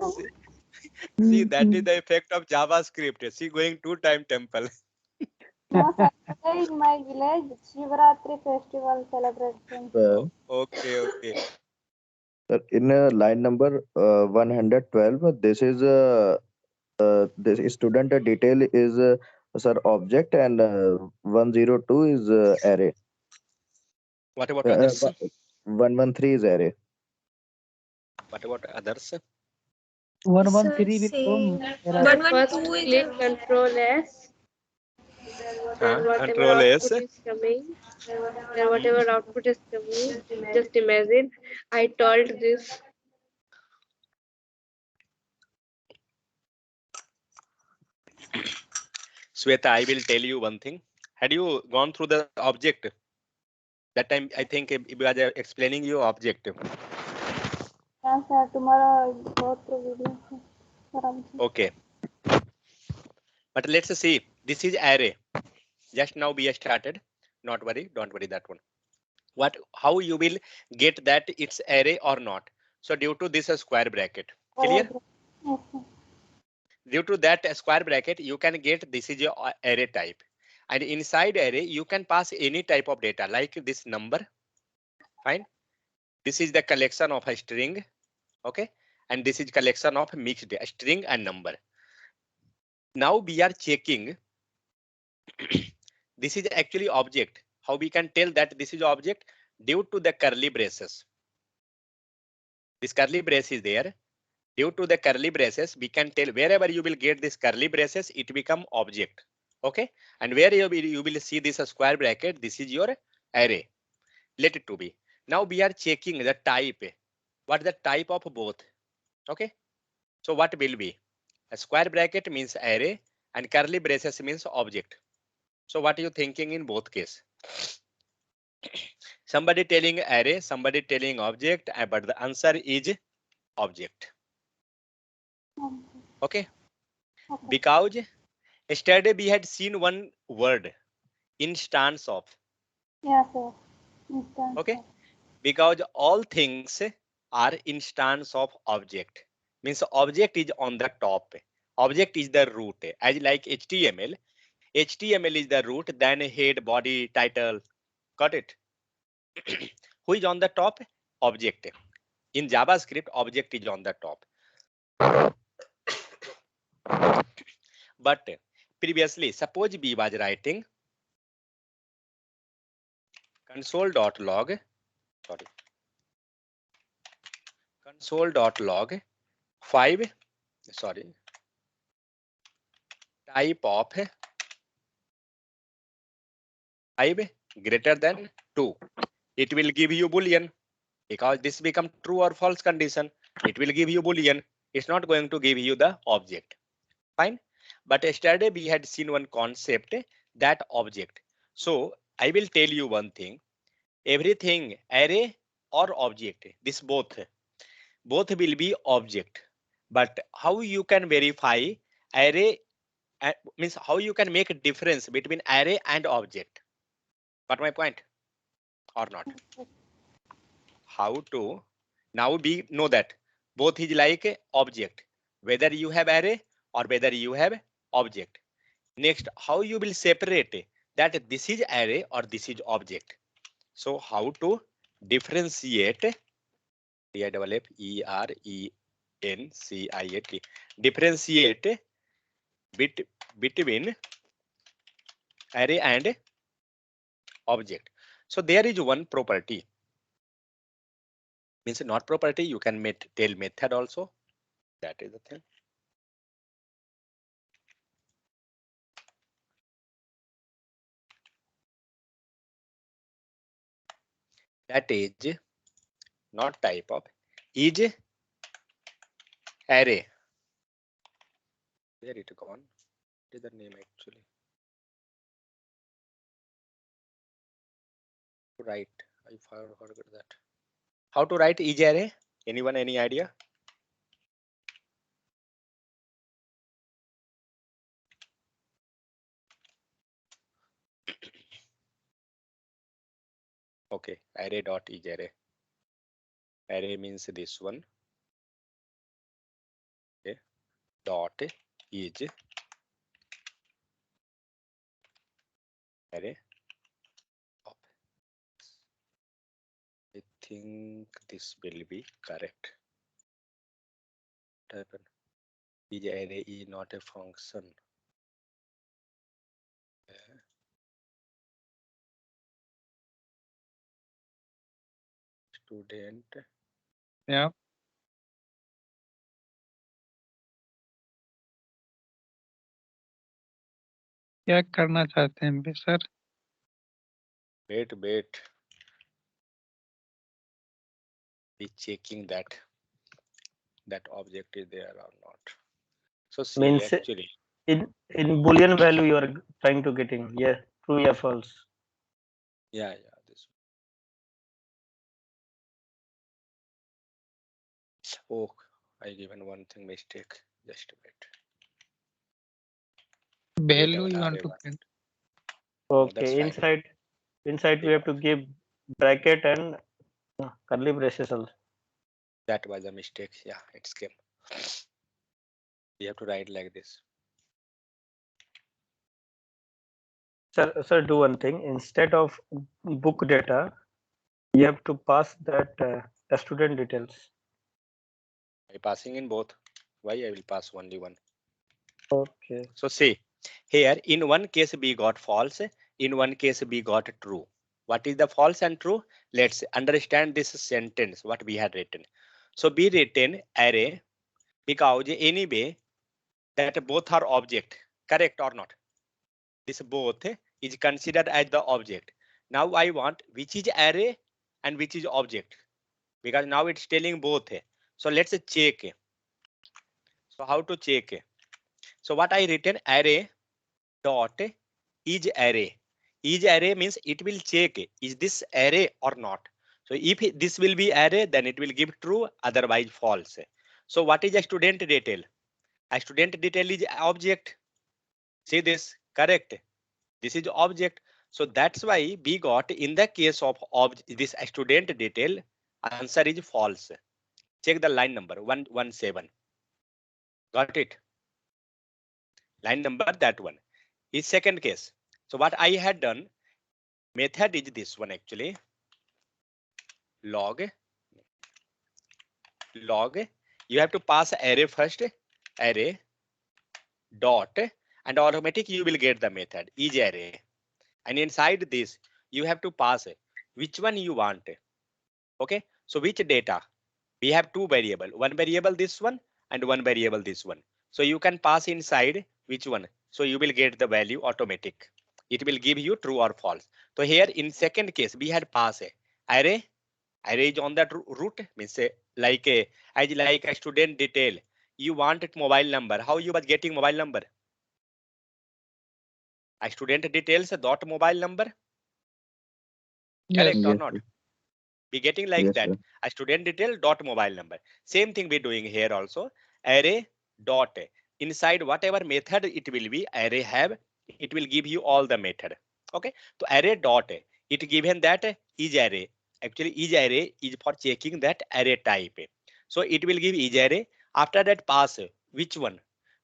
See, that is the effect of JavaScript. See, going 2-time temple. No, sir. Today in my village, Shivaratri festival celebration. Okay. Sir, in line number 112, this is this student detail is sir object and 102 is array. What about others? 113 is array. What about others? 113 will come. But first click Control S. Then whatever Control S. output is coming, then whatever output is coming, just imagine I told this. Sweta, I will tell you one thing. Had you gone through the object? That time, I think it was explaining you object. Yeah, sir. Tomorrow I'll go through video. Sir. Okay. But let's see. This is array. Just now we have started. Not worry. Don't worry that one. How you will get that it's array or not? So due to this square bracket. Clear? Yes, sir. Due to that square bracket, you can get this is your array type. And inside array, you can pass any type of data like this number. Fine. This is the collection of a string. Okay. And this is collection of mixed string and number. Now we are checking. This is actually object. How we can tell that this is object? Due to the curly braces. This curly brace is there. Due to the curly braces, we can tell wherever you will get this curly braces, it become object. Okay. And where you will see this square bracket, this is your array. Let it to be. Now we are checking the type. What the type of both? Okay. So what will be? A square bracket means array and curly braces means object. So what are you thinking in both case? Somebody telling array, somebody telling object, but the answer is object. Okay. Because yesterday we had seen one word, instance of. Yeah, sir. Instance. Okay. Because all things are instance of object. Means object is on the top. Object is the root. As like HTML. HTML is the root, then head, body, title. Got it? Who is on the top? Object. In JavaScript, object is on the top. But previously, suppose we was writing console.log, sorry, console.log 5, sorry, type of 5 greater than 2. It will give you boolean because this become true or false condition. It will give you boolean. It's not going to give you the object. Fine. But yesterday we had seen one concept, that object. So I will tell you one thing. Everything array or object, this both will be object. But how you can verify array, means how you can make a difference between array and object? Got my point or not? How to? Now we know that both is like a object, whether you have array or whether you have object. Next, how you will separate that this is array or this is object? So how to differentiate? DIFFERENCIAT, differentiate between array and object. So there is one property. Means not property, you can tell method also. That is the thing. That is not type of, is array. Where it gone? What is the name actually? To write, I forgot that. How to write is array? Anyone, any idea? Okay, array dot is array. Array means this one. Okay, dot is array. I think this will be correct. What happened? Is array is not a function. Student. Yeah. क्या करना चाहते हैं बे sir? Wait. Be checking that object is there or not. So see, Means actually, in Boolean value you are trying to getting, yeah, true or false. yeah, this. Oh, I given one thing mistake. Just wait. Value one you want to array print. No, that's Okay, fine. inside we have to give bracket and curly braces also. That was a mistake. Yeah, it came. We have to write like this. Sir, do one thing. Instead of book data, you have to pass that student details. By passing in both. Why I will pass only one? Okay. So see, here in one case we got false, in one case we got true. What is the false and true? Let's understand this sentence, what we had written. So be written array because anyway that both are object, correct or not? This both is considered as the object. Now I want which is array and which is object, because now it's telling both. So let's check. So how to check? So what I written array dot is array. Is array means it will check is this array or not. So if this will be array, then it will give true, otherwise false. So what is a student detail? A student detail is object. See this, correct? This is object. So that's why we got in the case of this student detail, answer is false. Check the line number 117. Got it? Line number that one is second case. So what I had done, method is this one actually. Log. You have to pass array first, array dot, and automatic you will get the method is array. And inside this you have to pass which one you want. Okay, so which data? We have two variable, one variable this one and one variable this one. So you can pass inside which one. So you will get the value automatic. It will give you true or false. So here in second case we had pass array. Array is on that root, means like a student detail. You wanted mobile number. How you was getting mobile number? A student details dot mobile number. Yes. Correct or Yes, not? sir. We getting like Yes, that. sir. A student detail dot mobile number. Same thing we doing here also. Array dot inside whatever method it will be, array have, it will give you all the method. Okay, so array dot it given that is array. Actually is array is for checking that array type. So it will give is array. After that pass which one?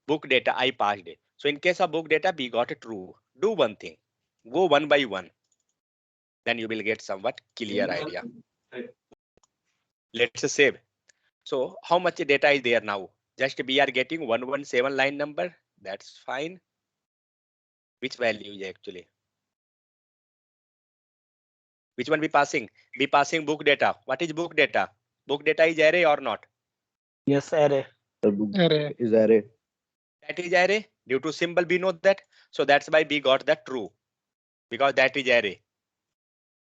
Book data I passed. So in case of book data we got true. Do one thing, go one by one, then you will get somewhat clear idea. Let's save. So how much data is there now? Just we are getting 117 line number. That's fine. Which value is actually? Which one we passing? Be passing book data. What is book data? Book data is array or not? Yes, array. The book Array. is array. That is array. Due to symbol we know that. So that's why we got that true, because that is array.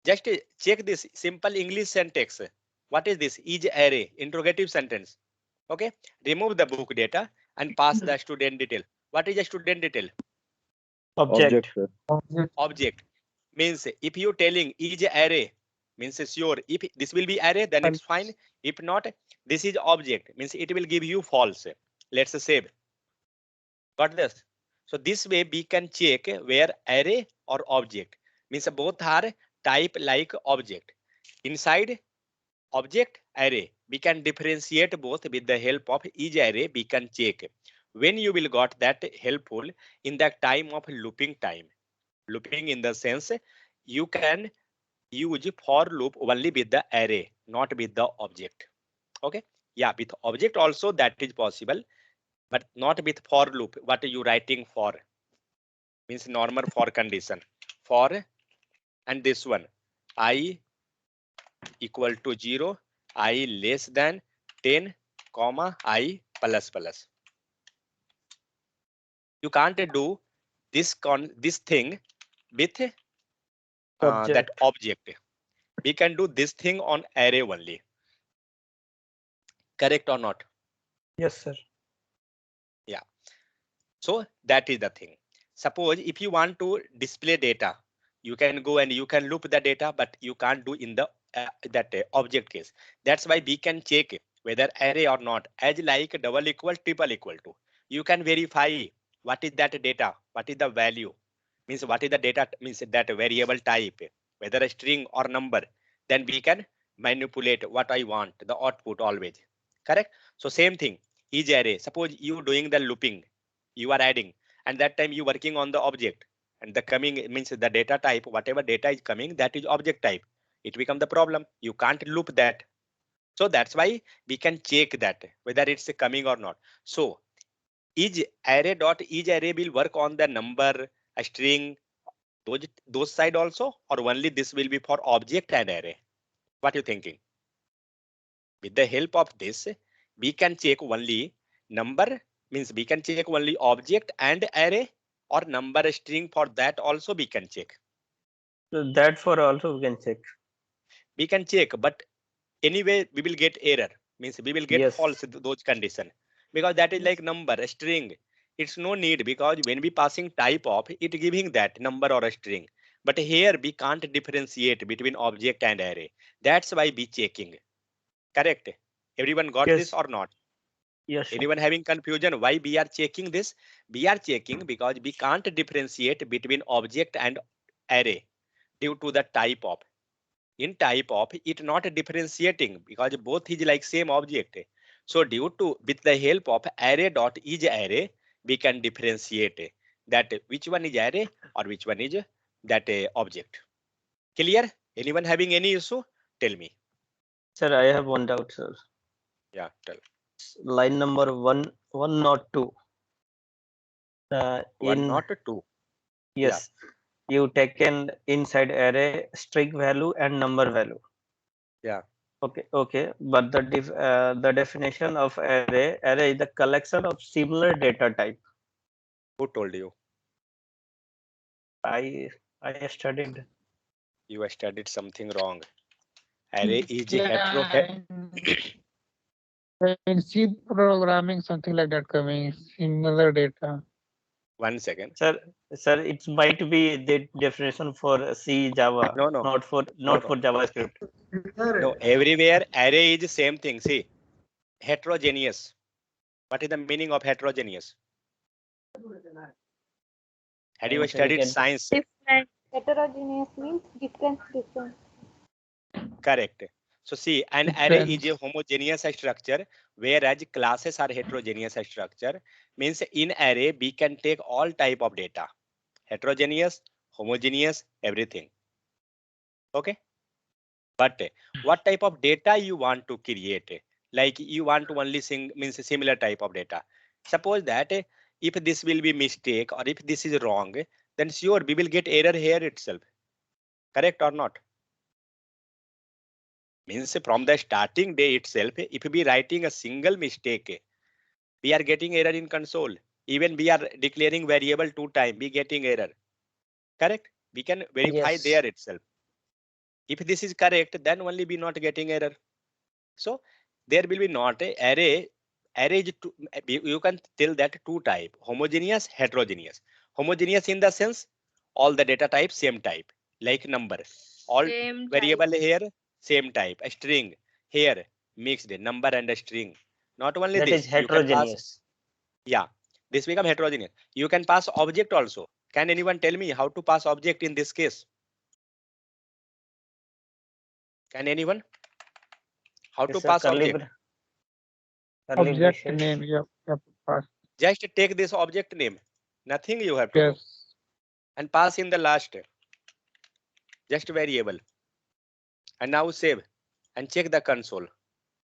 Just check this simple English syntax. What is this? Is array, interrogative sentence. Okay, remove the book data and pass the student detail. What is a student detail? Object. Sir. Object means if you telling is array, means sure if this will be array then it's fine. If not, this is object, means it will give you false. Let's save. Got this? So this way we can check where array or object, means both are type like object. Inside object array we can differentiate both with the help of is array. We can check when you will got that helpful in the time of looping time. Looping in the sense you can use for loop only with the array, not with the object. Okay, yeah, with object also that is possible, but not with for loop. What are you writing for? Means normal for condition for, and this one I equal to 0, I less than 10, comma I plus plus. You can't do this thing with that Object. object. We can do this thing on array only. Correct or not? Yes, sir. Yeah. So that is the thing. Suppose if you want to display data, you can go and you can loop the data, but you can't do in the that object case. That's why we can check whether array or not, as like double equal, triple equal to. You can verify what is that data, what is the value, means what is the data, means that variable type, whether a string or number. Then we can manipulate what I want, the output always. Correct? So same thing is array. Suppose you doing the looping, you are adding, and that time you working on the object, and the coming means the data type, whatever data is coming, that is object type. It become the problem. You can't loop that. So that's why we can check that whether it's coming or not. So each array dot each array will work on the number, a string, those side also, or only this will be for object and array? What you thinking? With the help of this, we can check only number, means we can check only object and array, or number string, for that also we can check. So that for also we can check. We can check, but anyway we will get error, means we will get Yes. false those condition, because that is like number, a string. It's no need, because when we passing type of it giving that number or a string, but here we can't differentiate between object and array. That's why we checking. Correct? Everyone got Yes. this or not? Yes, sir. Anyone having confusion why we are checking this? We are checking because we can't differentiate between object and array due to the type of. In type of it not differentiating, because both is like same object. So due to, with the help of array dot is array, we can differentiate that which one is array or which one is that object. Clear? Anyone having any issue? Tell me. Sir, I have one doubt, sir. Yeah, tell. Line number 102. One not two. Yes, you taken inside array string value and number value. Yeah. Okay. But the definition of array is the collection of similar data type. Who told you? I studied. You have studied something wrong. Array is hetero. In C programming, something like that coming, similar data. 1 second. Sir, it might be the definition for C, Java, No. not for JavaScript. No, everywhere array is same thing. See, heterogeneous. What is the meaning of heterogeneous? Had you studied Intelligent. science? Different. Heterogeneous means different. Correct. So see, an array is a homogeneous structure, whereas classes are heterogeneous structure. Means in array we can take all type of data. Heterogeneous, homogeneous, everything. Okay. But what type of data you want to create? Like you want to only means a similar type of data. Suppose that if this will be mistake or if this is wrong, then sure we will get error here itself. Correct or not? Means from the starting day itself, if we writing a single mistake, we are getting error in console. Even we are declaring variable 2 times, we getting error. Correct? We can verify Yes. there itself. If this is correct, then only we not getting error. So there will be not a array. Array is two, you can tell that two type: homogeneous, heterogeneous. Homogeneous in the sense all the data type same type, like number. All Same variable type. here same type. A string here mixed number and a string. Not only That this, is you can pass. heterogeneous. Yeah, this become heterogeneous. You can pass object also. Can anyone tell me how to pass object in this case? Can anyone? How to Yes, sir. pass object? Curly Object braces. name, yep, pass. Just take this object name. Nothing you have to do. Yes. And pass in the last. Just variable. And now save and check the console.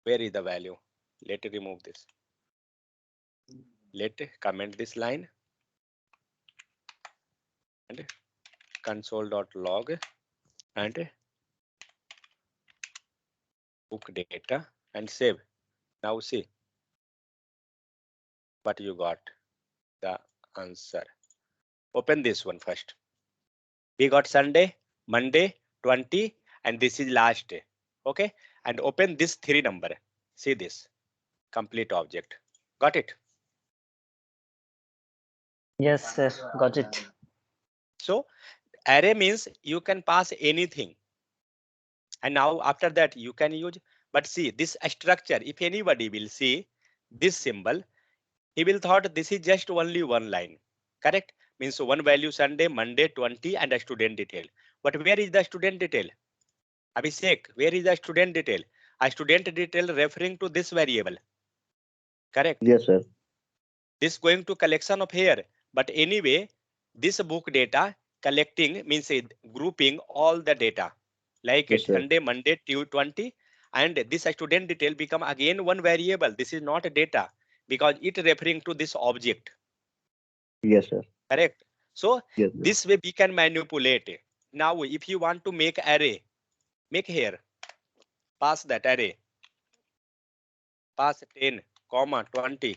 Where is the value? Let it remove this. Let comment this line. And console.log and book data and save. Now see what you got. The answer. Open this one first. We got Sunday, Monday, 20, and this is last day. Okay, and open this 3 number. See this complete object. Got it? Yes, sir. Got it. So array means you can pass anything. And now after that you can use, but see this structure, if anybody will see this symbol, he will thought this is just only one line. Correct? Means one value Sunday, Monday, 20, and a student detail. But where is the student detail? Abhishek, where is the student detail? A student detail referring to this variable. Correct? Yes, sir. This going to collection of here. But anyway, this book data collecting means grouping all the data. Like Yes, sir. Sunday, Monday, 20, and this student detail become again one variable. This is not a data because it referring to this object. Yes, sir. Correct? So Yes, sir. this way we can manipulate it. Now, if you want to make array, make here, pass that array, pass 10, 20,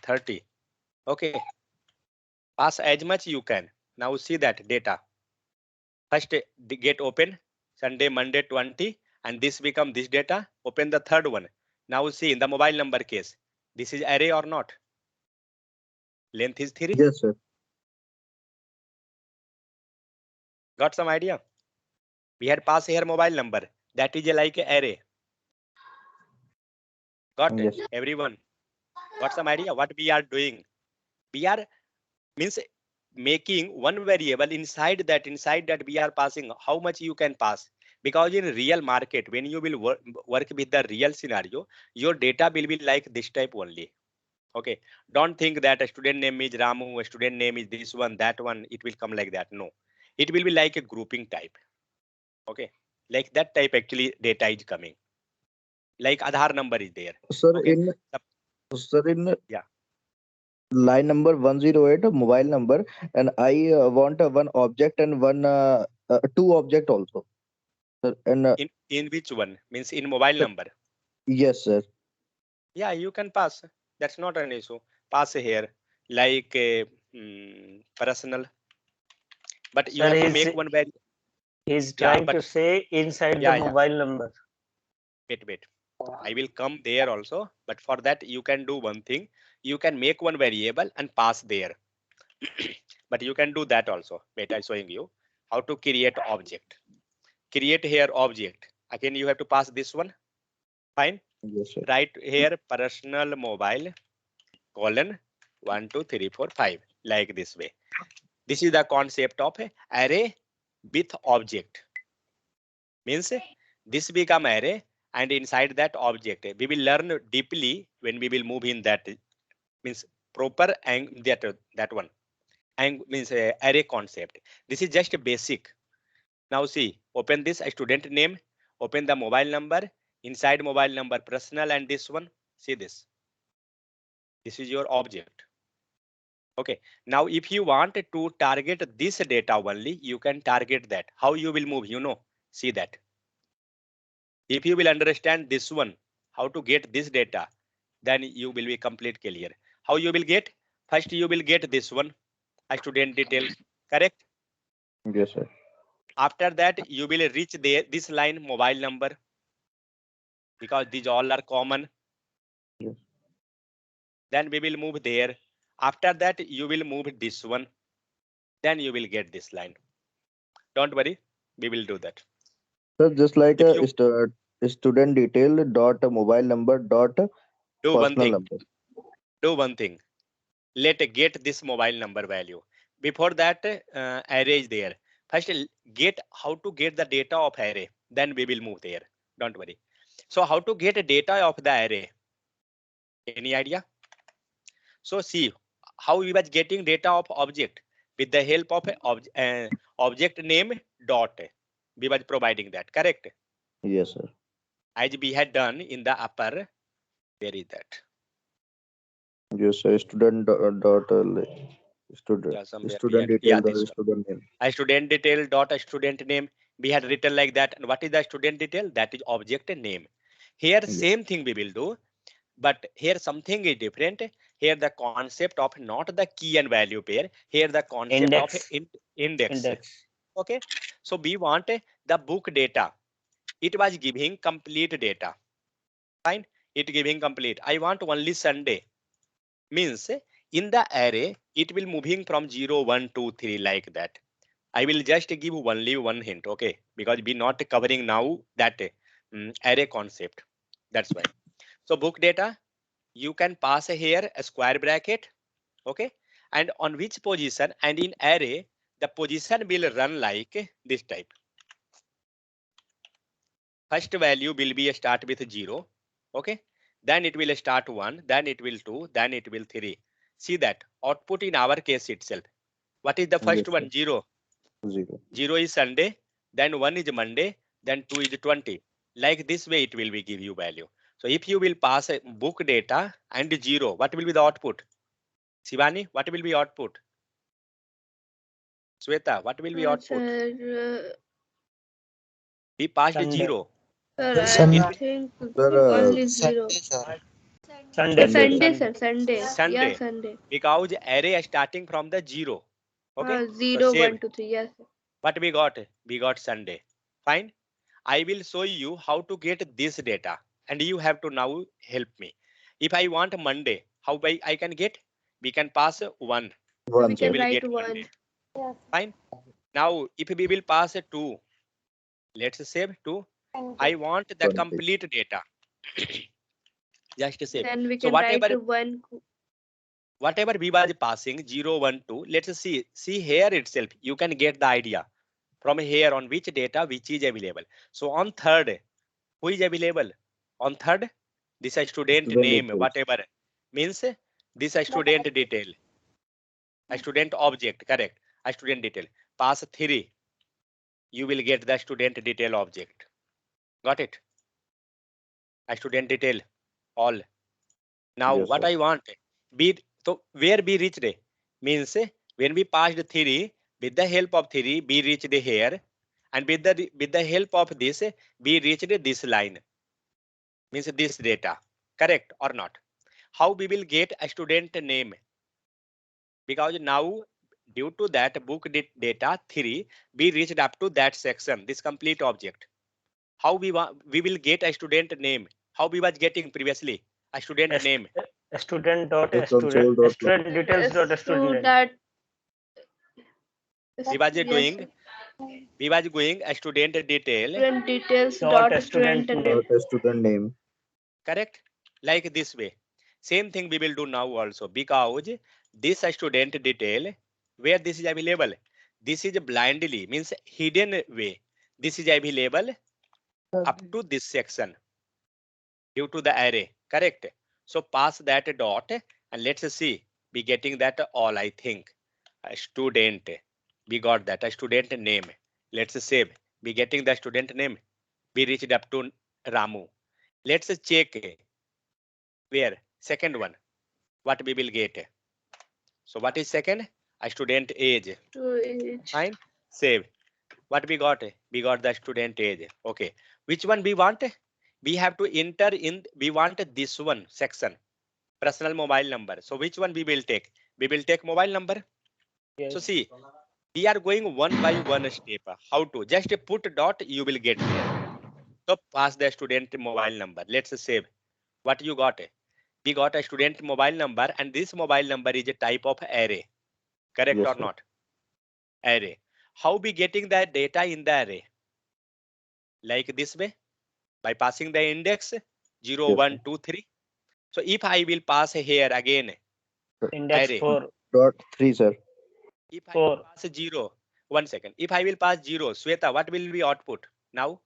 30. Okay, pass as much you can. Now see that data. First get open Sunday, Monday, 20, and this become this data. Open the third one. Now see in the mobile number case, this is array or not? Length is 3. Yes, sir. Got some idea? We had passed here mobile number. That is like a array. Got it? Yes. Everyone? Got some idea what we are doing? We are means making one variable inside that we are passing how much you can pass, because in real market when you will work with the real scenario, your data will be like this type only. Okay, don't think that a student name is Ramu, a student name is this one, that one, it will come like that. No, it will be like a grouping type. Okay, like that type actually data is coming, like Aadhaar number is there. Sir, Okay. in Yeah. line number 108, a mobile number, and I want one object and one two object also. Sir, and In which one? Means in mobile Sir. number. yes, sir. Yeah, you can pass. That's not an issue. Pass here like personal. But you Sir, have to make one very. He's Yeah, trying to but- say inside Yeah, the yeah. mobile number. Wait. I will come there also. But for that, you can do one thing. You can make one variable and pass there. But you can do that also. Wait, I'm showing you how to create object. Create here object. Again, you have to pass this one. Fine. Yes, sir. Write here personal mobile colon 1, 2, 3, 4, 5 like this way. This is the concept of array with object. Means this become array and inside that object we will learn deeply when we will move in that means proper and that one and means array concept. This is just a basic. Now see, open this student name, open the mobile number, inside mobile number personal and this one. See this. This is your object. Okay, now if you want to target this data only, you can target that. How you will move, see that. If you will understand this one, how to get this data, then you will be complete clear. How you will get? First you will get this one, a student detail, correct? Yes, sir. After that, you will reach this line mobile number because these all are common. Yes. Then we will move there. After that, you will move this one. Then you will get this line. Don't worry, we will do that. Sir, just like If a student detail dot mobile number dot do one personal thing. number. Do one thing. Let get this mobile number value. Before that, array is there. First, get how to get the data of array. Then we will move there. Don't worry. So how to get data of the array? Any idea? So see how we was getting data of object with the help of object name dot. We was providing that, correct? Yes, sir. As we had done in the upper. Where is that? Yes, sir. Student student Yeah, somewhere student we had- detail yeah, the this one. student name. A student detail dot a student name. We had written like that. And what is the student detail? That is object name. Here Yes. same thing we will do, but here something is different. Here the concept of not the key and value pair. Here the concept of index. Okay. So we want the book data. It was giving complete data. Fine. It giving complete. I want only Sunday. Means in the array, it will moving from 0, 1, 2, 3 like that. I will just give only one hint, okay? Because we not covering now that array concept. That's why. So book data, you can pass here a square bracket, okay? And on which position, and in array, the position will run like this type. First value will be a start with 0, okay? Then it will start 1, then it will 2, then it will 3. See that output in our case itself. What is the first Yes, one? 0. 0. 0 is Sunday, then 1 is Monday, then 2 is 20. Like this way it will be give you value. So if you will pass a book data and 0, what will be the output? Shivani, what will be output? Sweta, what will be output? Sir, We passed Sunday. 0. sir, Sunday. I think Sir, only 0. Sunday. Sunday, sir, Sunday. Sunday. Yeah, Sunday. Because array is starting from the 0. Okay. 0, so save. 1, 2, 3. Yes. Sir. What we got? We got Sunday. Fine. I will show you how to get this data, and you have to now help me. If I want Monday, how I can get? We can pass 1. 1, We sir. can will write get 1. Monday. Yes. Fine. Now, if we will pass 2, let's save 2. I want the 20. complete data. Just save. Then we So can write whatever 1. whatever we was passing 0, 1, 2. Let's see here itself. You can get the idea from here on which data which is available. So on third, who is available? On third, this is student Student name, details. whatever means this is student detail. A student object, correct. A student detail. Pass 3. You will get the student detail object. Got it? A student detail, all. Now Yes, what sir. I want, so where we reached means when we passed 3, with the help of 3, we reached here, and with the help of this, we reached this line. Means this data, correct or not? How we will get a student name? Because now due to that book data 3, we reached up to that section, this complete object. How we will get a student name? How we was getting previously a student name? A student dot a Console student. dot Student details dot a So student name. that. We was Yes, doing sir. we was going a student detail, Student details Dot dot a student student name. name. Dot a student name. correct? Like this way. Same thing we will do now also, because this student detail, where this is available, this is blindly, means hidden way. This is available up to this section due to the array, correct? So pass that dot, and let's see, we getting that all, I think. A student, we got that, a student name. Let's save, we getting the student name. We reached up to Ramu. Let's check where second one, what we will get. So what is second? A student age. Fine. Save. What we got? We got the student age. Okay. Which one we want? We have to enter in. We want this one section. Personal mobile number. So which one we will take? We will take mobile number. Yes. So see, we are going one by one step. How to? Just put dot. You will get there. So pass the student mobile number. Let's save. What you got? We got a student mobile number, and this mobile number is a type of array. Correct Yes, or sir. not? Array. How we getting that data in the array? Like this way, by passing the index 0, Yes, 1, sir. 2, 3. So if I will pass here again Index array, 4. Dot 3, sir. if I will 4. pass 0, 1 second. If I will pass 0, Sweta, what will be output now?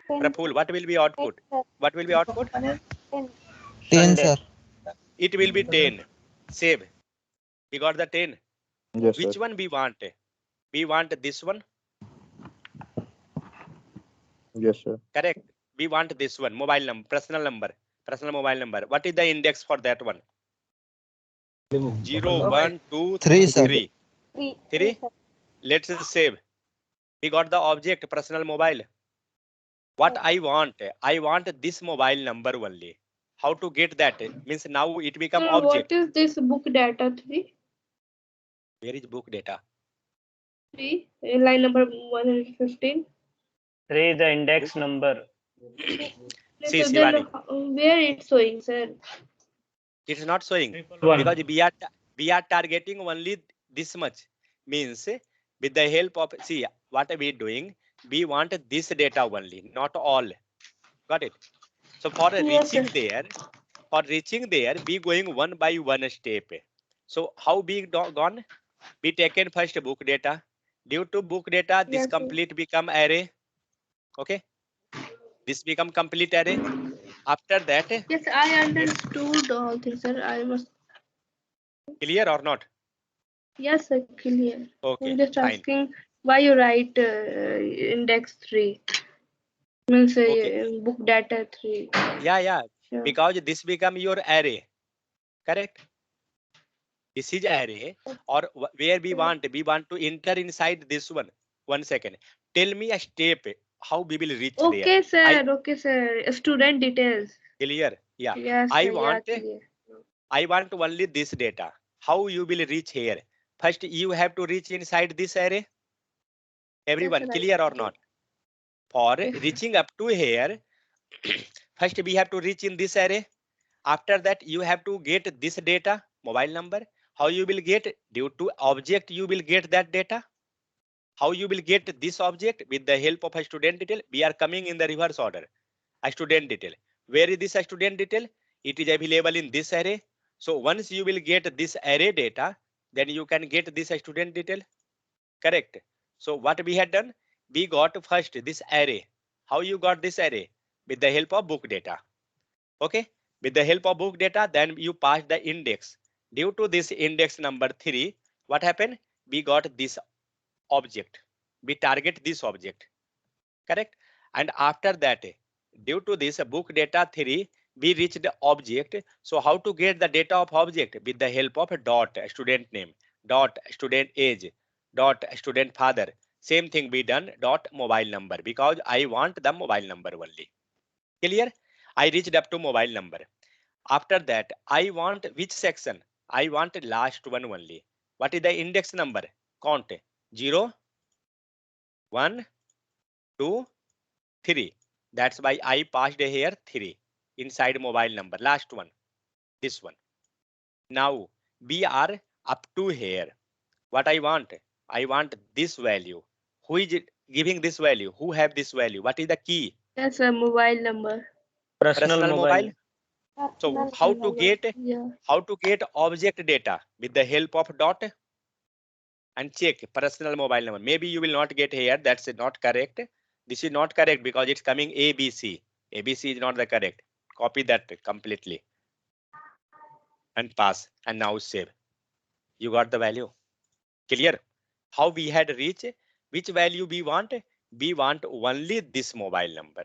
Praful, what will be output? What will be output? 10. 10, sir. It will be 10. Save. We got the 10. Yes, sir. Which one we want? We want this one. Yes, sir. Correct. We want this one. Mobile number, personal mobile number. What is the index for that one? 0, 1, 2, 3, sir. 3. 3. 3. Let's save. We got the object personal mobile. What I want this mobile number only. how to get that? Means now it become Sir, object. what is this book data 3? Where is book data? 3, line number 115. 3 is the index number. See, So Shivani, then where it's showing, sir? it's not showing One. because we are targeting only this much. Means with the help of, see what are we doing? We want this data only, not all. Got it? So for Yes, reaching sir. there, we going one by one step. So how we gone? We taken first book data. Due to book data, this Yes, sir. complete become array. Okay, this become complete array. After that, Yes, I understood all things, sir. I must. clear or not? Yes, sir, clear. Okay, I'm just fine. asking why you write index 3. Means Okay. book data 3. Yeah. Sure. Because this become your array. Correct? This is array, or where we want to enter inside this one. 1 second. Tell me a step how we will reach there. Okay, sir. Okay, sir. Student details. Clear? Yeah. Yes, I sir. want Yeah, clear. only this data. How you will reach here? First, you have to reach inside this array. Everyone, Yes, clear or right. not? For Yes, sir. reaching up to here, first we have to reach in this array. After that, you have to get this data, mobile number. How you will get? Due to object, you will get that data. How you will get this object? With the help of a student detail. We are coming in the reverse order. A student detail. Where is this student detail? It is available in this array. So once you will get this array data, then you can get this student detail. Correct. So what we had done? We got first this array. How you got this array? With the help of book data. Okay. With the help of book data, then you pass the index. Due to this index number 3, what happened? We got this object. We target this object. Correct. And after that, due to this book data 3, we reach the object. So how to get the data of object? With the help of a dot student name, dot student age, dot student father. Same thing be done, dot mobile number, because I want the mobile number only. Clear? I reached up to mobile number. After that, I want which section? I want last one only. What is the index number? Count 0, 1, 2, 3. That's why I passed here 3 inside mobile number. Last one, this one. Now we are up to here. What I want? I want this value. Who is it giving this value? Who have this value? What is the key? Yes, sir. Mobile number. Personal mobile. So Personal how to get Yeah. object data? With the help of dot and check personal mobile number. Maybe you will not get here. That's not correct. This is not correct because it's coming ABC. ABC is not the correct. Copy that completely and pass, and now save. You got the value. Clear? How we had reached? Which value we want? We want only this mobile number.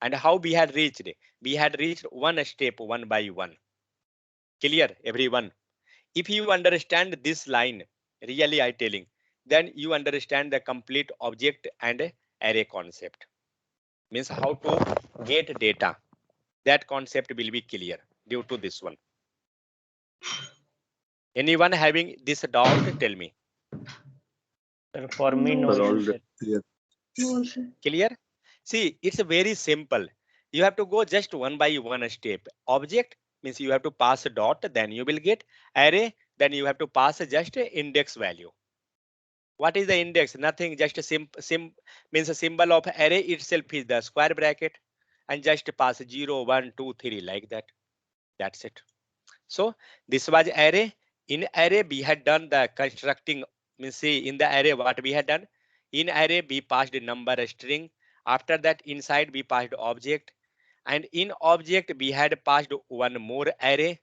And how we had reached? We had reached one step, one by one. Clear, everyone? If you understand this line, really I telling, then you understand the complete object and array concept. Means how to get data. That concept will be clear due to this one. Anyone having this doubt, tell me. Sir, for me, No, no Sir, all issue, the sir. clear. No, sir. Clear? See, it's very simple. You have to go just one by one step. Object means you have to pass a dot, then you will get array, then you have to pass just a index value. What is the index? Nothing, just a means a symbol of array itself is the square bracket, and just pass 0, 1, 2, 3 like that. That's it. So this was array. In array we had done the constructing, means see in the array what we had done. In array we passed the number string. After that inside we passed object, and in object we had passed one more array,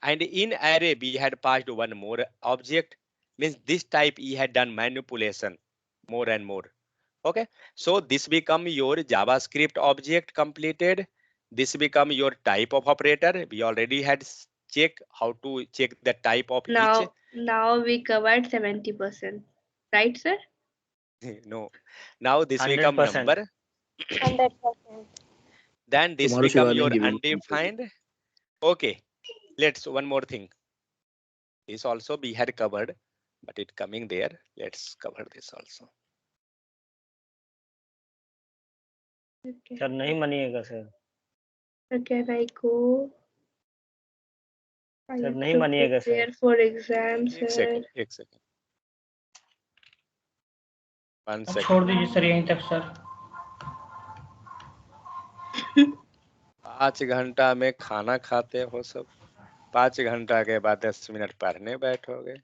and in array we had passed one more object. Means this type he had done manipulation more and more. Okay, so this become your JavaScript object completed. This become your type of operator. We already had check how to check the type of each. Now we covered 70%. Right, sir? No, now this become 100%. number. 100%. Then this Tomorrow become Shivani your giving. undefined. Okay, let's one more thing. This also we had covered, but it coming there. Let's cover this also. Okay. Sir नहीं मानिएगा sir. So can I go? I sir have नहीं to मानिएगा sir. prepare for exams, एक sir. Second, एक second, 1 अब second. छोड़ दीजिए sir यहीं तक सर. 5 घंटा में खाना खाते हो सब, 5 घंटा के बाद 10 मिनट पढ़ने बैठोगे,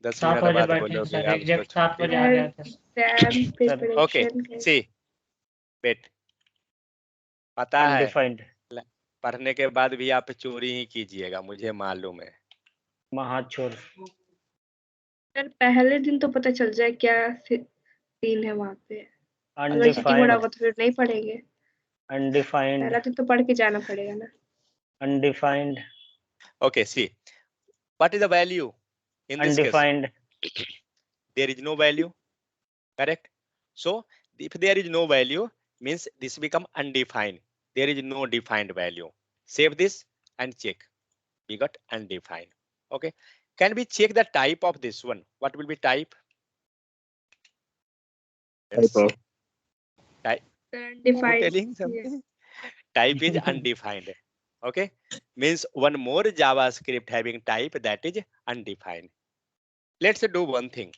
10 7 मिनट बजे बाद बैठे थे बोलोगे सर, अब तो एग्जैक्ट 7 छुट्टी। बजे आ गया था. Exam okay, preparation. सी बेट, पता है Undefined. पढ़ने के बाद भी आप चोरी ही कीजिएगा, मुझे मालूम है। महाचोर. सर पहले दिन तो पता चल जाए क्या सीन है वहाँ पे, अगर चीटिंग हो रहा Undefined. होगा तो फिर नहीं पढ़ेंगे, Undefined. पहला दिन तो पढ़ के जाना पड़ेगा ना। Undefined. Okay, see, what is the value in this Undefined. case? There is no value, correct? So if there is no value, means this become undefined. There is no defined value. Save this and check. We got undefined. Okay. Can we check the type of this one? What will be type? Let's Type of. see. Type. Undefined. Telling something. Type is undefined. Okay. Means one more JavaScript having type that is undefined. Let's do one thing.